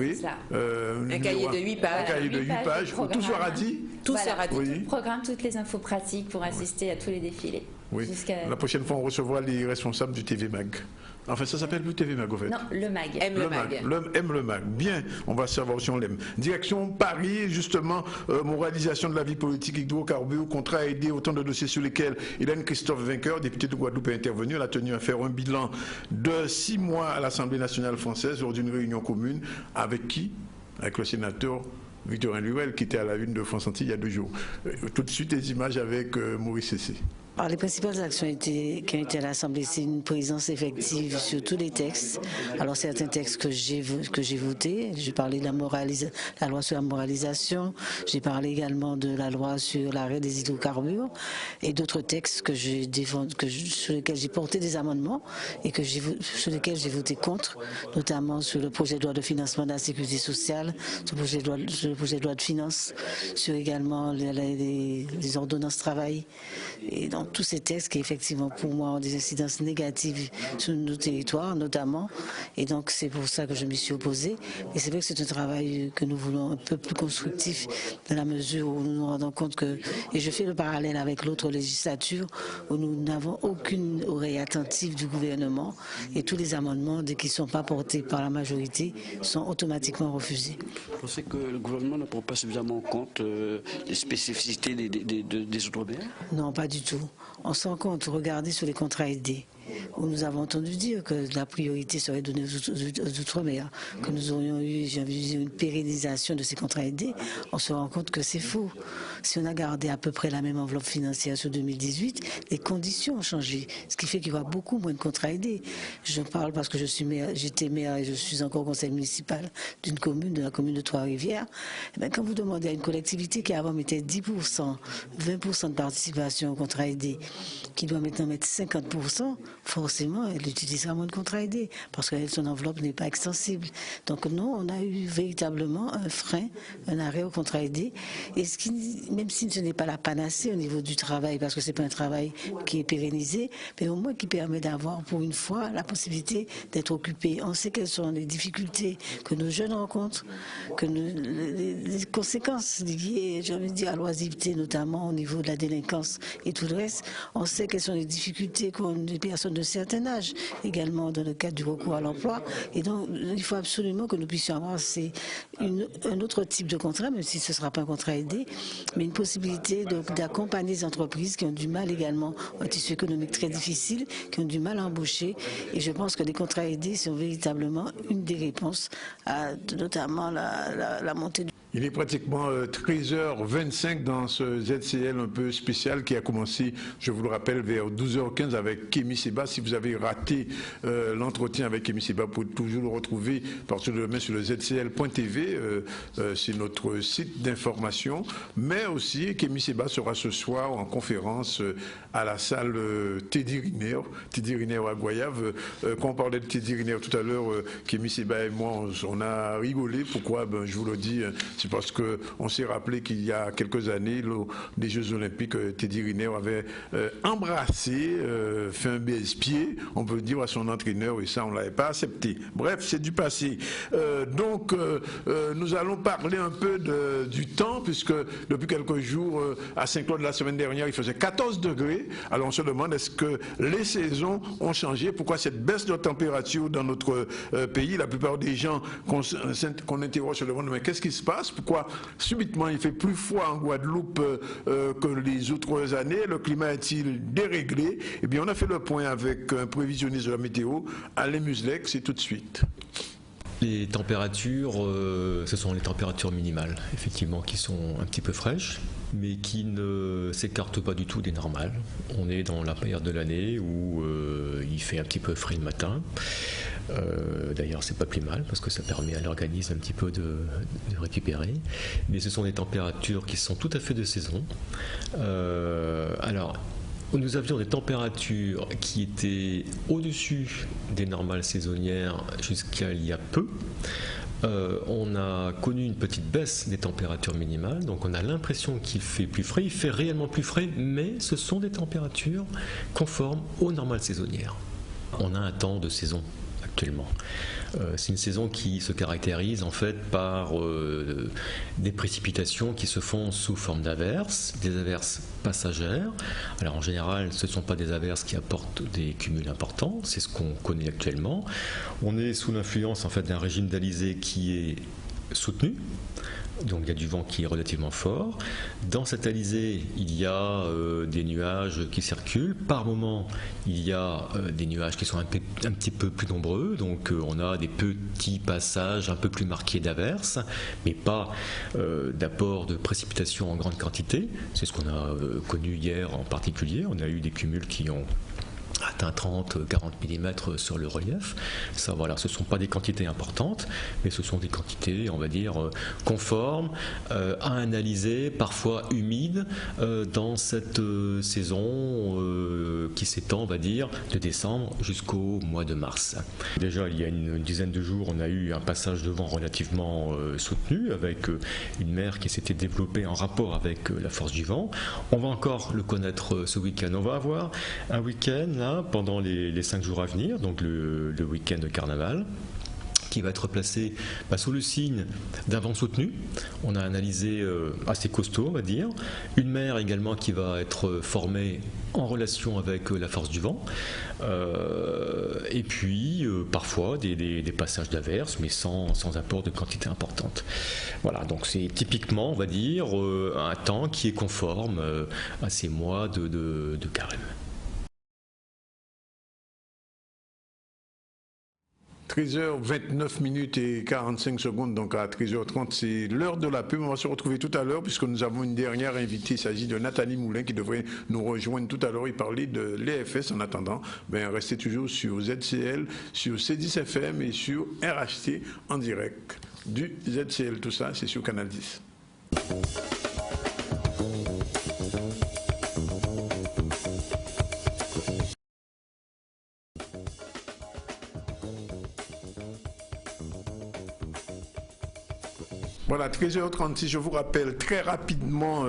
Un cahier de 8 pages. Un cahier de 8 pages. Tout sera dit. Tout sera dit. Tout le programme, toutes les infos pratiques pour assister à tous les défilés. Oui. La prochaine fois, on recevra les responsables du TV Mag. Enfin, ça s'appelle plus TV Mag, en fait. Non, le Mag. Aime le Mag. Bien, on va savoir si on l'aime. Direction Paris, justement, moralisation de la vie politique, hydrocarbures, contrat aidé, autant de dossiers sur lesquels Hélène Christophe Vainqueur, députée de Guadeloupe, est intervenue. Elle a tenu à faire un bilan de 6 mois à l'Assemblée nationale française lors d'une réunion commune. Avec qui? Avec le sénateur Victorin Lurel, qui était à la une de Fonsanti il y a 2 jours. Tout de suite, les images avec Maurice Cessé. Alors, les principales actions qui ont été à l'Assemblée, c'est une présence effective sur tous les textes. Alors certains textes que j'ai votés, j'ai parlé de la loi sur la moralisation, j'ai parlé également de la loi sur l'arrêt des hydrocarbures et d'autres textes sur lesquels j'ai porté des amendements et sur lesquels j'ai voté contre, notamment sur le projet de loi de financement de la sécurité sociale, sur le projet de loi de finances, sur également les ordonnances travail. Et donc tous ces textes qui effectivement pour moi ont des incidences négatives sur nos territoires notamment, et donc c'est pour ça que je m'y suis opposée. Et c'est vrai que c'est un travail que nous voulons un peu plus constructif dans la mesure où nous nous rendons compte que, et je fais le parallèle avec l'autre législature où nous n'avons aucune oreille attentive du gouvernement et tous les amendements dès qu'ils ne sont pas portés par la majorité sont automatiquement refusés. Vous pensez que le gouvernement ne prend pas suffisamment en compte les spécificités des Outre-mer? Non, pas du tout. On se rend compte, regardez sur les contrats aidés, où nous avons entendu dire que la priorité serait donnée aux Outre-mer, que nous aurions eu, une pérennisation de ces contrats aidés. On se rend compte que c'est faux. Si on a gardé à peu près la même enveloppe financière sur 2018, les conditions ont changé, ce qui fait qu'il y aura beaucoup moins de contrats aidés. Je parle parce que j'étais maire et je suis encore conseil municipal d'une commune, de la commune de Trois-Rivières. Quand vous demandez à une collectivité qui avant mettait 10%, 20% de participation au contrat aidé, qui doit maintenant mettre 50%, forcément, elle utilisera moins de contrats aidés parce que son enveloppe n'est pas extensible. Donc non, on a eu véritablement un frein, un arrêt au contrat aidé. Et même si ce n'est pas la panacée au niveau du travail, parce que c'est pas un travail qui est pérennisé, mais au moins qui permet d'avoir pour une fois la possibilité d'être occupé. On sait quelles sont les difficultés que nos jeunes rencontrent, que les conséquences liées, j'ai envie de dire, à l'oisiveté, notamment au niveau de la délinquance et tout le reste. On sait quelles sont les difficultés qu'ont les personnes de certain âge, également dans le cadre du recours à l'emploi. Et donc, il faut absolument que nous puissions avoir un autre type de contrat, même si ce ne sera pas un contrat aidé, mais une possibilité d'accompagner les entreprises qui ont du mal également, un tissu économique très difficile, qui ont du mal à embaucher. Et je pense que les contrats aidés sont véritablement une des réponses à notamment la montée du... Il est pratiquement 13h25 dans ce ZCL un peu spécial qui a commencé, je vous le rappelle, vers 12h15 avec Kémy Seba. Si vous avez raté l'entretien avec Kémy Seba, vous pouvez toujours le retrouver partir de demain sur le ZCL.tv, c'est notre site d'information. Mais aussi, Kémy Seba sera ce soir en conférence à la salle Teddy Riner à Goyave. Quand on parlait de Teddy Riner tout à l'heure, Kémy Seba et moi, on a rigolé. Pourquoi? Je vous le dis, c'est parce qu'on s'est rappelé qu'il y a quelques années, lors des Jeux Olympiques, Teddy Riner avait embrassé, fait un baise-pied, on peut dire, à son entraîneur, et ça, on ne l'avait pas accepté. Bref, c'est du passé. Donc, nous allons parler un peu du temps, puisque depuis quelques jours, à Saint-Claude, la semaine dernière, il faisait 14 degrés. Alors, on se demande, est-ce que les saisons ont changé? Pourquoi cette baisse de température dans notre pays? La plupart des gens qu'on interroge se demandent, mais qu'est-ce qui se passe? Pourquoi subitement il fait plus froid en Guadeloupe que les autres années? Le climat est-il déréglé? Eh bien, on a fait le point avec un prévisionniste de la météo, Alain Muslek, c'est tout de suite. Les températures, ce sont les températures minimales, effectivement, qui sont un petit peu fraîches, mais qui ne s'écartent pas du tout des normales. On est dans la période de l'année où il fait un petit peu frais le matin. D'ailleurs, c'est pas plus mal parce que ça permet à l'organisme un petit peu de récupérer. Mais ce sont des températures qui sont tout à fait de saison. Alors, nous avions des températures qui étaient au-dessus des normales saisonnières jusqu'à il y a peu. On a connu une petite baisse des températures minimales, donc on a l'impression qu'il fait plus frais. Il fait réellement plus frais, mais ce sont des températures conformes aux normales saisonnières. On a un temps de saison actuellement. C'est une saison qui se caractérise en fait par des précipitations qui se font sous forme d'averses, des averses passagères. Alors en général, ce ne sont pas des averses qui apportent des cumuls importants, c'est ce qu'on connaît actuellement. On est sous l'influence en fait d'un régime d'alizé qui est soutenu. Donc il y a du vent qui est relativement fort. Dans cette alizé, il y a des nuages qui circulent. Par moment, il y a des nuages qui sont un petit peu plus nombreux. Donc on a des petits passages un peu plus marqués d'averses, mais pas d'apport de précipitations en grande quantité. C'est ce qu'on a connu hier en particulier. On a eu des cumuls qui ont atteint 30-40 mm sur le relief. Ça, voilà, ce ne sont pas des quantités importantes, mais ce sont des quantités, on va dire, conformes, à analyser, parfois humides, dans cette saison qui s'étend, on va dire, de décembre jusqu'au mois de mars. Déjà, il y a une dizaine de jours, on a eu un passage de vent relativement soutenu, avec une mer qui s'était développée en rapport avec la force du vent. On va encore le connaître ce week-end. On va avoir un week-end, là, pendant les 5 jours à venir, donc le week-end de carnaval, qui va être placé sous le signe d'un vent soutenu. On a analysé assez costaud, on va dire. Une mer également qui va être formée en relation avec la force du vent. Et puis, parfois, des passages d'averses, mais sans apport de quantité importante. Voilà, donc c'est typiquement, on va dire, un temps qui est conforme à ces mois de carême. 13h29 et 45 secondes, donc à 13h30, c'est l'heure de la pub. On va se retrouver tout à l'heure puisque nous avons une dernière invitée. Il s'agit de Nathalie Moulin qui devrait nous rejoindre tout à l'heure et parler de l'EFS. En attendant, restez toujours sur ZCL, sur C10FM et sur RHT en direct du ZCL. Tout ça, c'est sur Canal 10. Voilà, 13h36, je vous rappelle très rapidement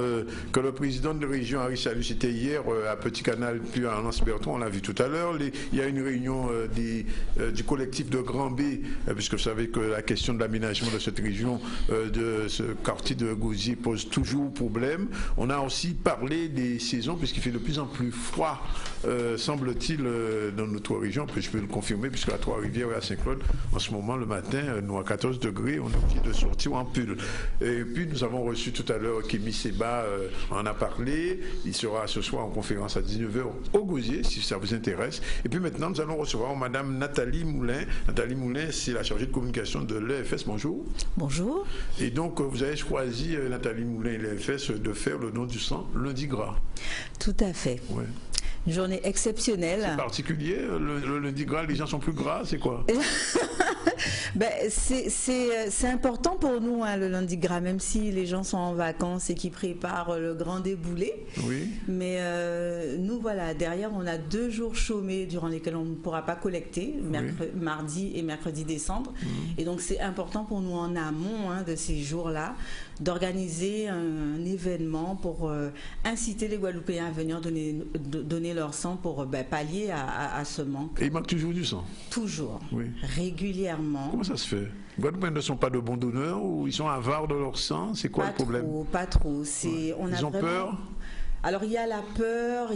que le président de la région, Henri Chalut, c'était hier à Petit Canal, puis à Anse-Bertrand, on l'a vu tout à l'heure. Il y a une réunion du collectif de Grand B, puisque vous savez que la question de l'aménagement de cette région, de ce quartier de Gosier, pose toujours problème. On a aussi parlé des saisons, puisqu'il fait de plus en plus froid, semble-t-il, dans notre région, puis je peux le confirmer, puisque à Trois-Rivières et à Saint-Claude, en ce moment, le matin, nous à 14 degrés, on est obligé de sortir en pull. Et puis nous avons reçu tout à l'heure Kémy Seba en a parlé. Il sera ce soir en conférence à 19h au Gosier, si ça vous intéresse. Et puis maintenant, nous allons recevoir Madame Nathalie Moulin. Nathalie Moulin, c'est la chargée de communication de l'EFS. Bonjour. Bonjour. Et donc, vous avez choisi, Nathalie Moulin et l'EFS, de faire le don du sang lundi gras. Tout à fait. Ouais. Une journée exceptionnelle. C'est particulier, le lundi gras, les gens sont plus gras, c'est quoi? C'est important pour nous, hein, le lundi gras, même si les gens sont en vacances et qui préparent le grand déboulé. Oui. Mais nous, voilà, derrière, on a 2 jours chômés durant lesquels on ne pourra pas collecter, mardi et mercredi décembre. Et donc, c'est important pour nous en amont de ces jours-là d'organiser un événement pour inciter les Guadeloupéens à venir donner leur sang pour pallier à ce manque. Et il manque toujours du sang? Toujours, oui. Régulièrement. Comment ça se fait? Les Guadeloupéens ne sont pas de bons donneurs ou ils sont avares de leur sang? C'est quoi le problème? Pas trop. Ils ont peur? Alors il y a la peur,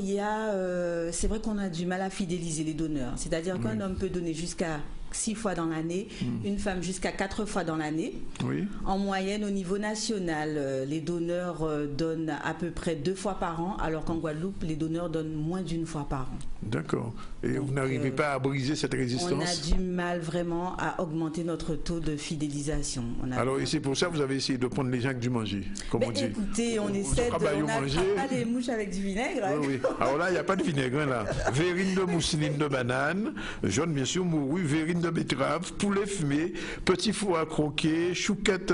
c'est vrai qu'on a du mal à fidéliser les donneurs. C'est-à-dire qu'un homme peut donner jusqu'à 6 fois dans l'année, une femme jusqu'à 4 fois dans l'année. Oui. En moyenne, au niveau national, les donneurs donnent à peu près 2 fois par an, alors qu'en Guadeloupe, les donneurs donnent moins d'1 fois par an. D'accord. Et vous n'arrivez pas à briser cette résistance? On a du mal vraiment à augmenter notre taux de fidélisation. Alors, et c'est pour ça que vous avez essayé de prendre les gens avec du manger, comme on dit. Écoutez, on essaie de manger. Pas des mouches avec du vinaigre. Hein. Oui. Alors là, il n'y a pas de vinaigre, là. Verrine de mousseline de banane, jaune bien sûr, morue, verrine légumes de betterave, poulet fumé, petit four à croquer, chouquette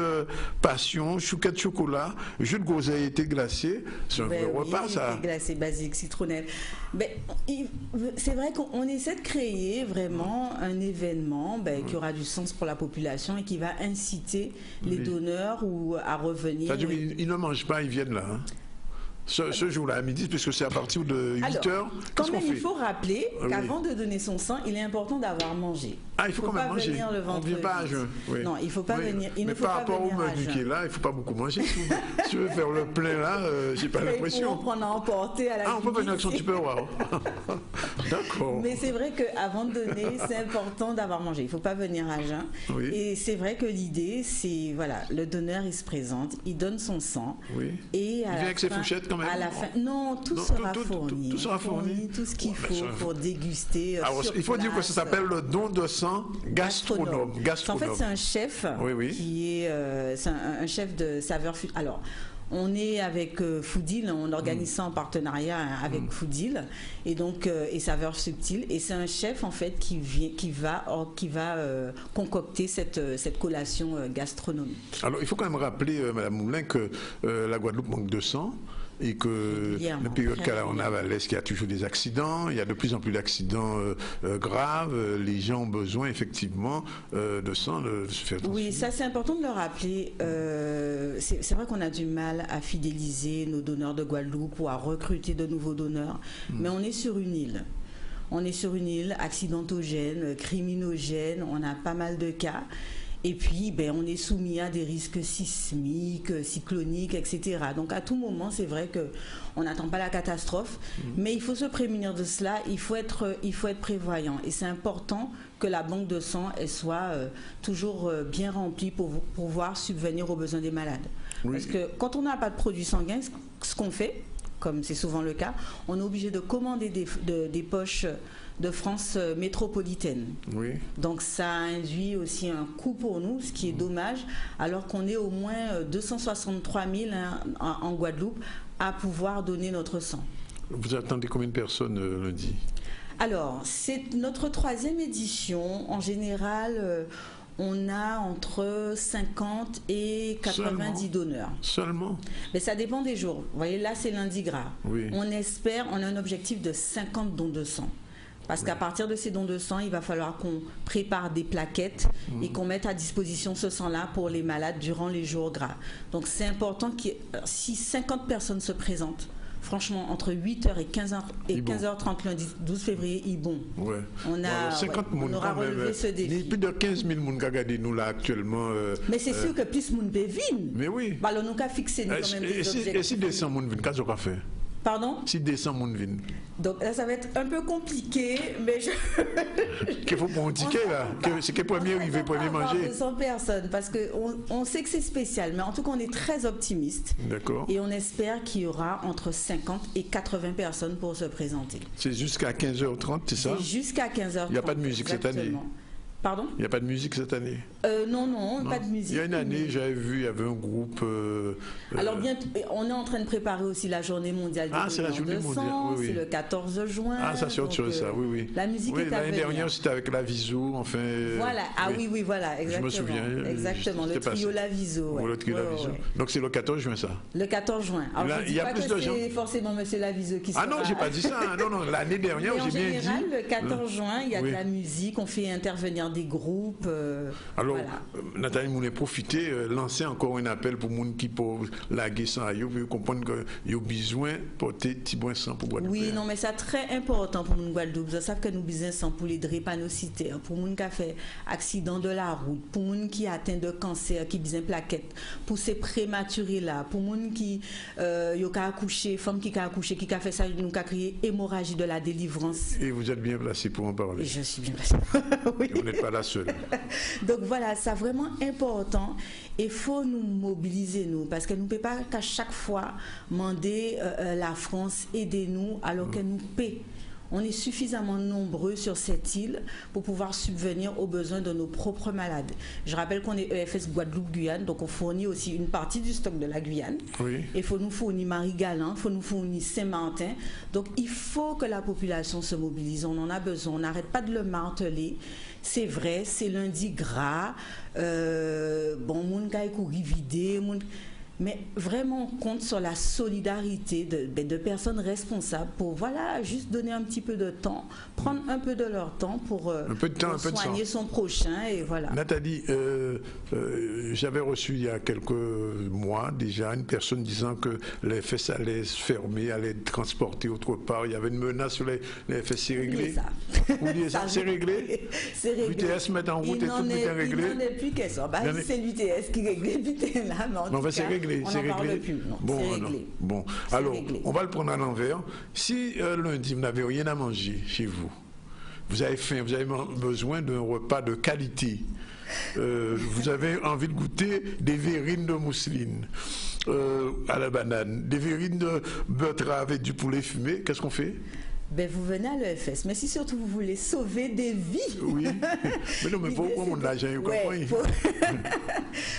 passion, chouquette chocolat, jus de groseille été glacé. C'est un vrai repas, ça. Été glacé, basique, citronnelle. C'est vrai qu'on essaie de créer vraiment un événement qui aura du sens pour la population et qui va inciter les donneurs à revenir. C'est-à-dire qu'ils ne mangent pas, ils viennent là. Hein. Ce jour-là à midi, puisque c'est à partir de 8h. Quand même, il faut rappeler qu'avant de donner son sang, il est important d'avoir mangé. Ah, il faut quand même manger. On ne vient pas à jeun. Oui. Non, il ne faut pas venir. Mais par rapport au menu qui est là, il ne faut pas beaucoup manger. Si tu veux faire le plein là, j'ai pas l'impression. On prend à emporter à la on peut venir avec son petit peu, waouh. D'accord. Mais c'est vrai qu'avant de donner, c'est important d'avoir mangé. Il ne faut pas venir à jeun. Oui. Et c'est vrai que l'idée, c'est, voilà, le donneur, il se présente, il donne son sang. Oui. Et il vient avec ses fourchettes quand même. À la fin, non, tout sera fourni. Tout sera fourni. Tout ce qu'il faut pour déguster. Alors, il faut dire que ça s'appelle le don de sang gastronome. En fait, c'est un chef qui est un chef de saveur. Alors, on est avec Foodil, on organise ça en partenariat avec Foodil et donc et Saveurs Subtiles, et c'est un chef en fait qui va concocter cette collation gastronomique. Alors il faut quand même rappeler Madame Moulin que la Guadeloupe manque de sang. Et que la période qu'on a à l'Est, il y a toujours des accidents, il y a de plus en plus d'accidents graves, les gens ont besoin effectivement de sang, de se faire transfuser. Oui, ça c'est important de le rappeler. C'est vrai qu'on a du mal à fidéliser nos donneurs de Guadeloupe ou à recruter de nouveaux donneurs, mais on est sur une île. On est sur une île accidentogène, criminogène, on a pas mal de cas. Et puis, on est soumis à des risques sismiques, cycloniques, etc. Donc, à tout moment, c'est vrai qu'on n'attend pas la catastrophe, mais il faut se prémunir de cela, il faut être prévoyant. Et c'est important que la banque de sang elle soit toujours bien remplie pour pouvoir subvenir aux besoins des malades. Oui. Parce que quand on n'a pas de produits sanguins, ce qu'on fait, comme c'est souvent le cas, on est obligé de commander des poches de France métropolitaine. Oui. Donc ça induit aussi un coût pour nous, ce qui est dommage, alors qu'on est au moins 263 000 en Guadeloupe à pouvoir donner notre sang. Vous attendez combien de personnes lundi? Alors, c'est notre 3e édition. En général, on a entre 50 et 90 donneurs. Seulement? Mais ça dépend des jours. Vous voyez, là, c'est lundi gras. Oui. On a un objectif de 50 dons de sang. Parce qu'à partir de ces dons de sang, il va falloir qu'on prépare des plaquettes et qu'on mette à disposition ce sang-là pour les malades durant les jours gras. Donc c'est important que si 50 personnes se présentent, franchement, entre 8h et 15h30 lundi 12 février, ils bon. Ouais. On aura relevé ce défi. Il y a plus de 15 000 personnes qui regardent nous là actuellement. Mais c'est sûr que plus de monde viennent. Mais oui. Alors nous avons fixé quand même des objectifs. Et si 200 personnes viennent, qu'est-ce qu'on va faire? Pardon? Si 200 personnes viennent. Donc là, ça va être un peu compliqué, mais qu'il faut prendre un ticket là, c'est que premier arrivé, premier manger. 200 personnes, parce qu'on sait que c'est spécial, mais en tout cas, on est très optimiste. D'accord. Et on espère qu'il y aura entre 50 et 80 personnes pour se présenter. C'est jusqu'à 15h30, c'est ça? C'est jusqu'à 15h30. Il n'y a pas de musique cette année? Pardon? Il n'y a pas de musique cette année? Non, pas de musique. Il y a une année, j'avais vu, il y avait un groupe... Alors, on est en train de préparer aussi la journée mondiale c'est la journée mondiale, oui. C'est le 14 juin. Ah, ça c'est autre chose, ça, oui. La musique est à venir. L'année dernière, c'était avec la Viso, enfin... Voilà, oui, voilà, exactement. Je me souviens. Exactement, le trio La Viso. Le trio La Viso. Donc c'est le 14 juin, ça? Le 14 juin. Alors, je ne dis pas que c'est forcément Monsieur La Viso qui sera... Ah non, j'ai pas dit ça. Non, l'année dernière, j'ai bien dit... En général, le 14 juin, il y a de la musique, on fait intervenir des groupes... Alors, Nathalie Moulin, profitez, lancez encore un appel pour les gens qui peuvent laguer sans ailleurs, pour comprendre qu'ils ont besoin de porter petit bon sang pour Guadeloupe. Oui, non, mais c'est très important pour nous Guadeloupe. Vous savez que nous avons besoin de sang pour les drépanocytaires, pour les gens qui ont fait accident de la route, pour les gens qui ont atteint de cancer, qui ont besoin de plaquettes, pour ces prématurés-là, pour les gens qui ont accouché, femmes qui ont accouché, qui ont fait ça, nous avons créé hémorragie de la délivrance. Et vous êtes bien placé pour en parler. Et je suis bien placé. Oui. Et vous n'êtes pas la seule. Donc voilà, c'est vraiment important. Il faut nous mobiliser, nous, parce que nous ne pouvons pas qu'à chaque fois demander la France, aidez-nous, alors qu'elle nous paie. on est suffisamment nombreux sur cette île pour pouvoir subvenir aux besoins de nos propres malades. Je rappelle qu'on est EFS Guadeloupe-Guyane, donc on fournit aussi une partie du stock de la Guyane. Oui. Il faut nous fournir Marie-Galante, il faut nous fournir Saint-Martin. Donc il faut que la population se mobilise, on en a besoin, on n'arrête pas de le marteler. C'est vrai, c'est lundi gras, bon, moun kay kouri vidé, mais vraiment on compte sur la solidarité de personnes responsables pour voilà, juste donner un petit peu de temps, prendre un peu de leur temps pour soigner son prochain et voilà. Nathalie, j'avais reçu il y a quelques mois déjà une personne disant que les FS allaient se fermer, allaient être transportés autre part. Il y avait une menace sur les FS, c'est réglé. Oubliez ça, c'est réglé. C'est réglé. L'UTS met en route et tout est réglé. Il n'en est plus qu'à ça. C'est l'UTS qui règle là, mais en tout cas, c'est réglé. Plus, non, bon, c'est réglé. Bon, alors, on va le prendre à l'envers. Si lundi, vous n'avez rien à manger chez vous, vous avez faim, vous avez besoin d'un repas de qualité, vous avez envie de goûter des verrines de mousseline à la banane, des verrines de beurre avec du poulet fumé, qu'est-ce qu'on fait? Ben vous venez à l'EFS, mais si surtout vous voulez sauver des vies. Oui, mais non, mais pourquoi mon argent est compris?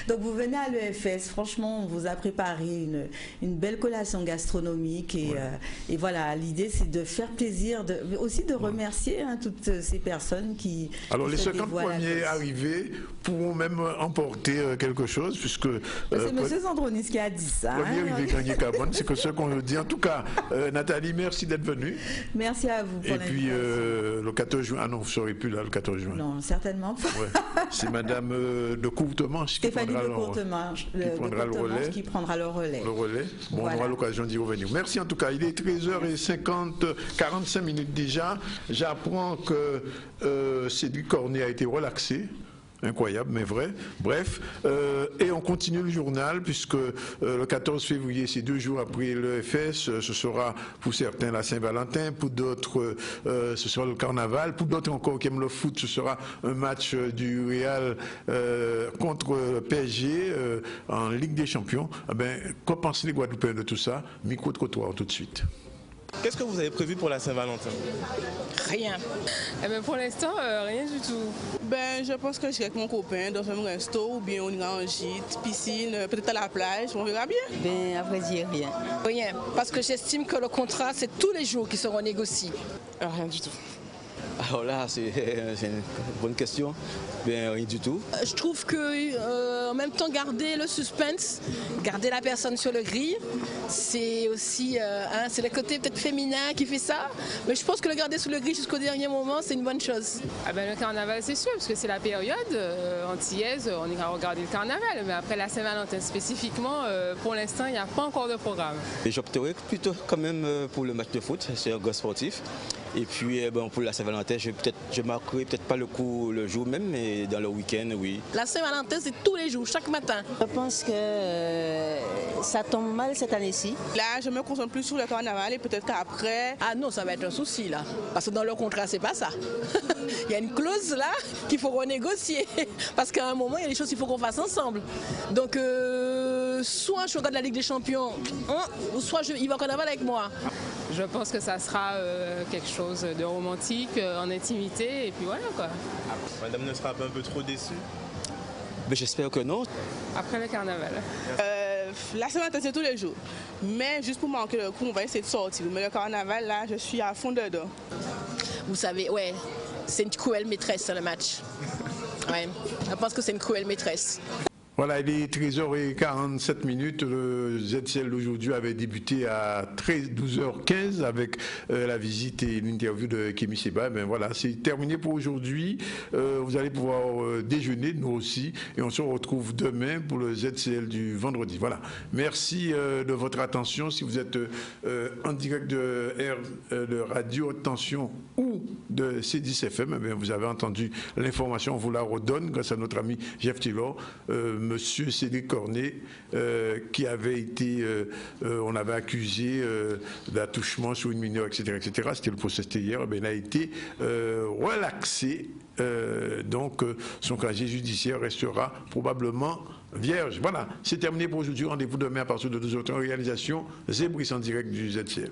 Donc vous venez à l'EFS, franchement, on vous a préparé une belle collation gastronomique et voilà, l'idée c'est de faire plaisir, aussi de remercier toutes ces personnes qui. Alors les 50 premiers arrivés pourront même emporter quelque chose, puisque. C'est M. Sandronis qui a dit ça. Premier arrivé quand il est carbone, c'est que ce qu'on nous dit. En tout cas, Nathalie, merci d'être venue. Merci à vous. Et puis le 14 juin, ah non, vous ne serez plus là le 14 juin. Non, certainement pas. Ouais. C'est Madame de Courtemanche qui prendra le relais. Qui prendra le relais. Le relais. Bon, voilà. On aura l'occasion d'y revenir. Merci en tout cas. Il est 13h45 déjà. J'apprends que Cédric Cornet a été relaxé. Incroyable, mais vrai. Bref, et on continue le journal puisque le 14 février, c'est 2 jours après l'EFS, ce sera pour certains la Saint-Valentin, pour d'autres ce sera le carnaval, pour d'autres encore qui aiment le foot, ce sera un match du Real contre le PSG en Ligue des Champions. Eh ben, qu'en pensent les Guadeloupéens de tout ça? Micro-trottoir tout de suite. Qu'est-ce que vous avez prévu pour la Saint-Valentin? Rien. Eh ben pour l'instant, rien du tout. Ben, je pense que je serai avec mon copain dans un resto ou bien on ira en gîte, piscine, peut-être à la plage, on verra bien. Ben, à vrai dire, rien. Rien, parce que j'estime que le contrat, c'est tous les jours qui seront négociés. Rien du tout. Alors là, c'est une bonne question. Bien, rien du tout. Je trouve que en même temps, garder le suspense, garder la personne sur le grill, c'est aussi c'est le côté peut-être féminin qui fait ça. Mais je pense que le garder sur le grill jusqu'au dernier moment, c'est une bonne chose. Ah ben, le carnaval, c'est sûr, parce que c'est la période antillaise, on ira regarder le carnaval. Mais après la Saint-Valentin spécifiquement, pour l'instant, il n'y a pas encore de programme. Et j'opterais plutôt quand même pour le match de foot, c'est un gros sportif. Et puis pour la Saint-Valentin, je marquerai peut-être pas le jour même, mais dans le week-end, oui. La Saint-Valentin, c'est tous les jours, chaque matin. Je pense que ça tombe mal cette année-ci. Là, je me concentre plus sur le carnaval et peut-être qu'après... Ah non, ça va être un souci là. Parce que dans le contrat, c'est pas ça. Il y a une clause là qu'il faut renégocier. Parce qu'à un moment, il y a des choses qu'il faut qu'on fasse ensemble. Donc, soit je regarde la Ligue des Champions, ou soit il va au carnaval avec moi. Je pense que ça sera quelque chose de romantique, en intimité, et puis voilà quoi. Madame ne sera pas un peu trop déçue? Mais j'espère que non. Après le carnaval. La Saint-Valentin, c'est tous les jours. Mais juste pour manquer le coup, on va essayer de sortir. Mais le carnaval, là, je suis à fond dedans. Vous savez, ouais, c'est une cruelle maîtresse le match. Ouais, je pense que c'est une cruelle maîtresse. Voilà, il est 13h47. Le ZCL d'aujourd'hui avait débuté à 12h15 avec la visite et l'interview de Kémy Seba. Ben voilà, c'est terminé pour aujourd'hui. Vous allez pouvoir déjeuner, nous aussi, et on se retrouve demain pour le ZCL du vendredi. Voilà. Merci de votre attention. Si vous êtes en direct de Radio Tension ou de C10FM, eh vous avez entendu l'information. On vous la redonne grâce à notre ami Jeff Taylor. Monsieur Cédric Cornet, qui avait été, on avait accusé d'attouchement sur une mineure, etc., c'était le procès hier, il a été relaxé. Donc, son casier judiciaire restera probablement vierge. Voilà, c'est terminé pour aujourd'hui. Rendez-vous demain à partir de 12h30. Réalisation Zébris en direct du ZCL.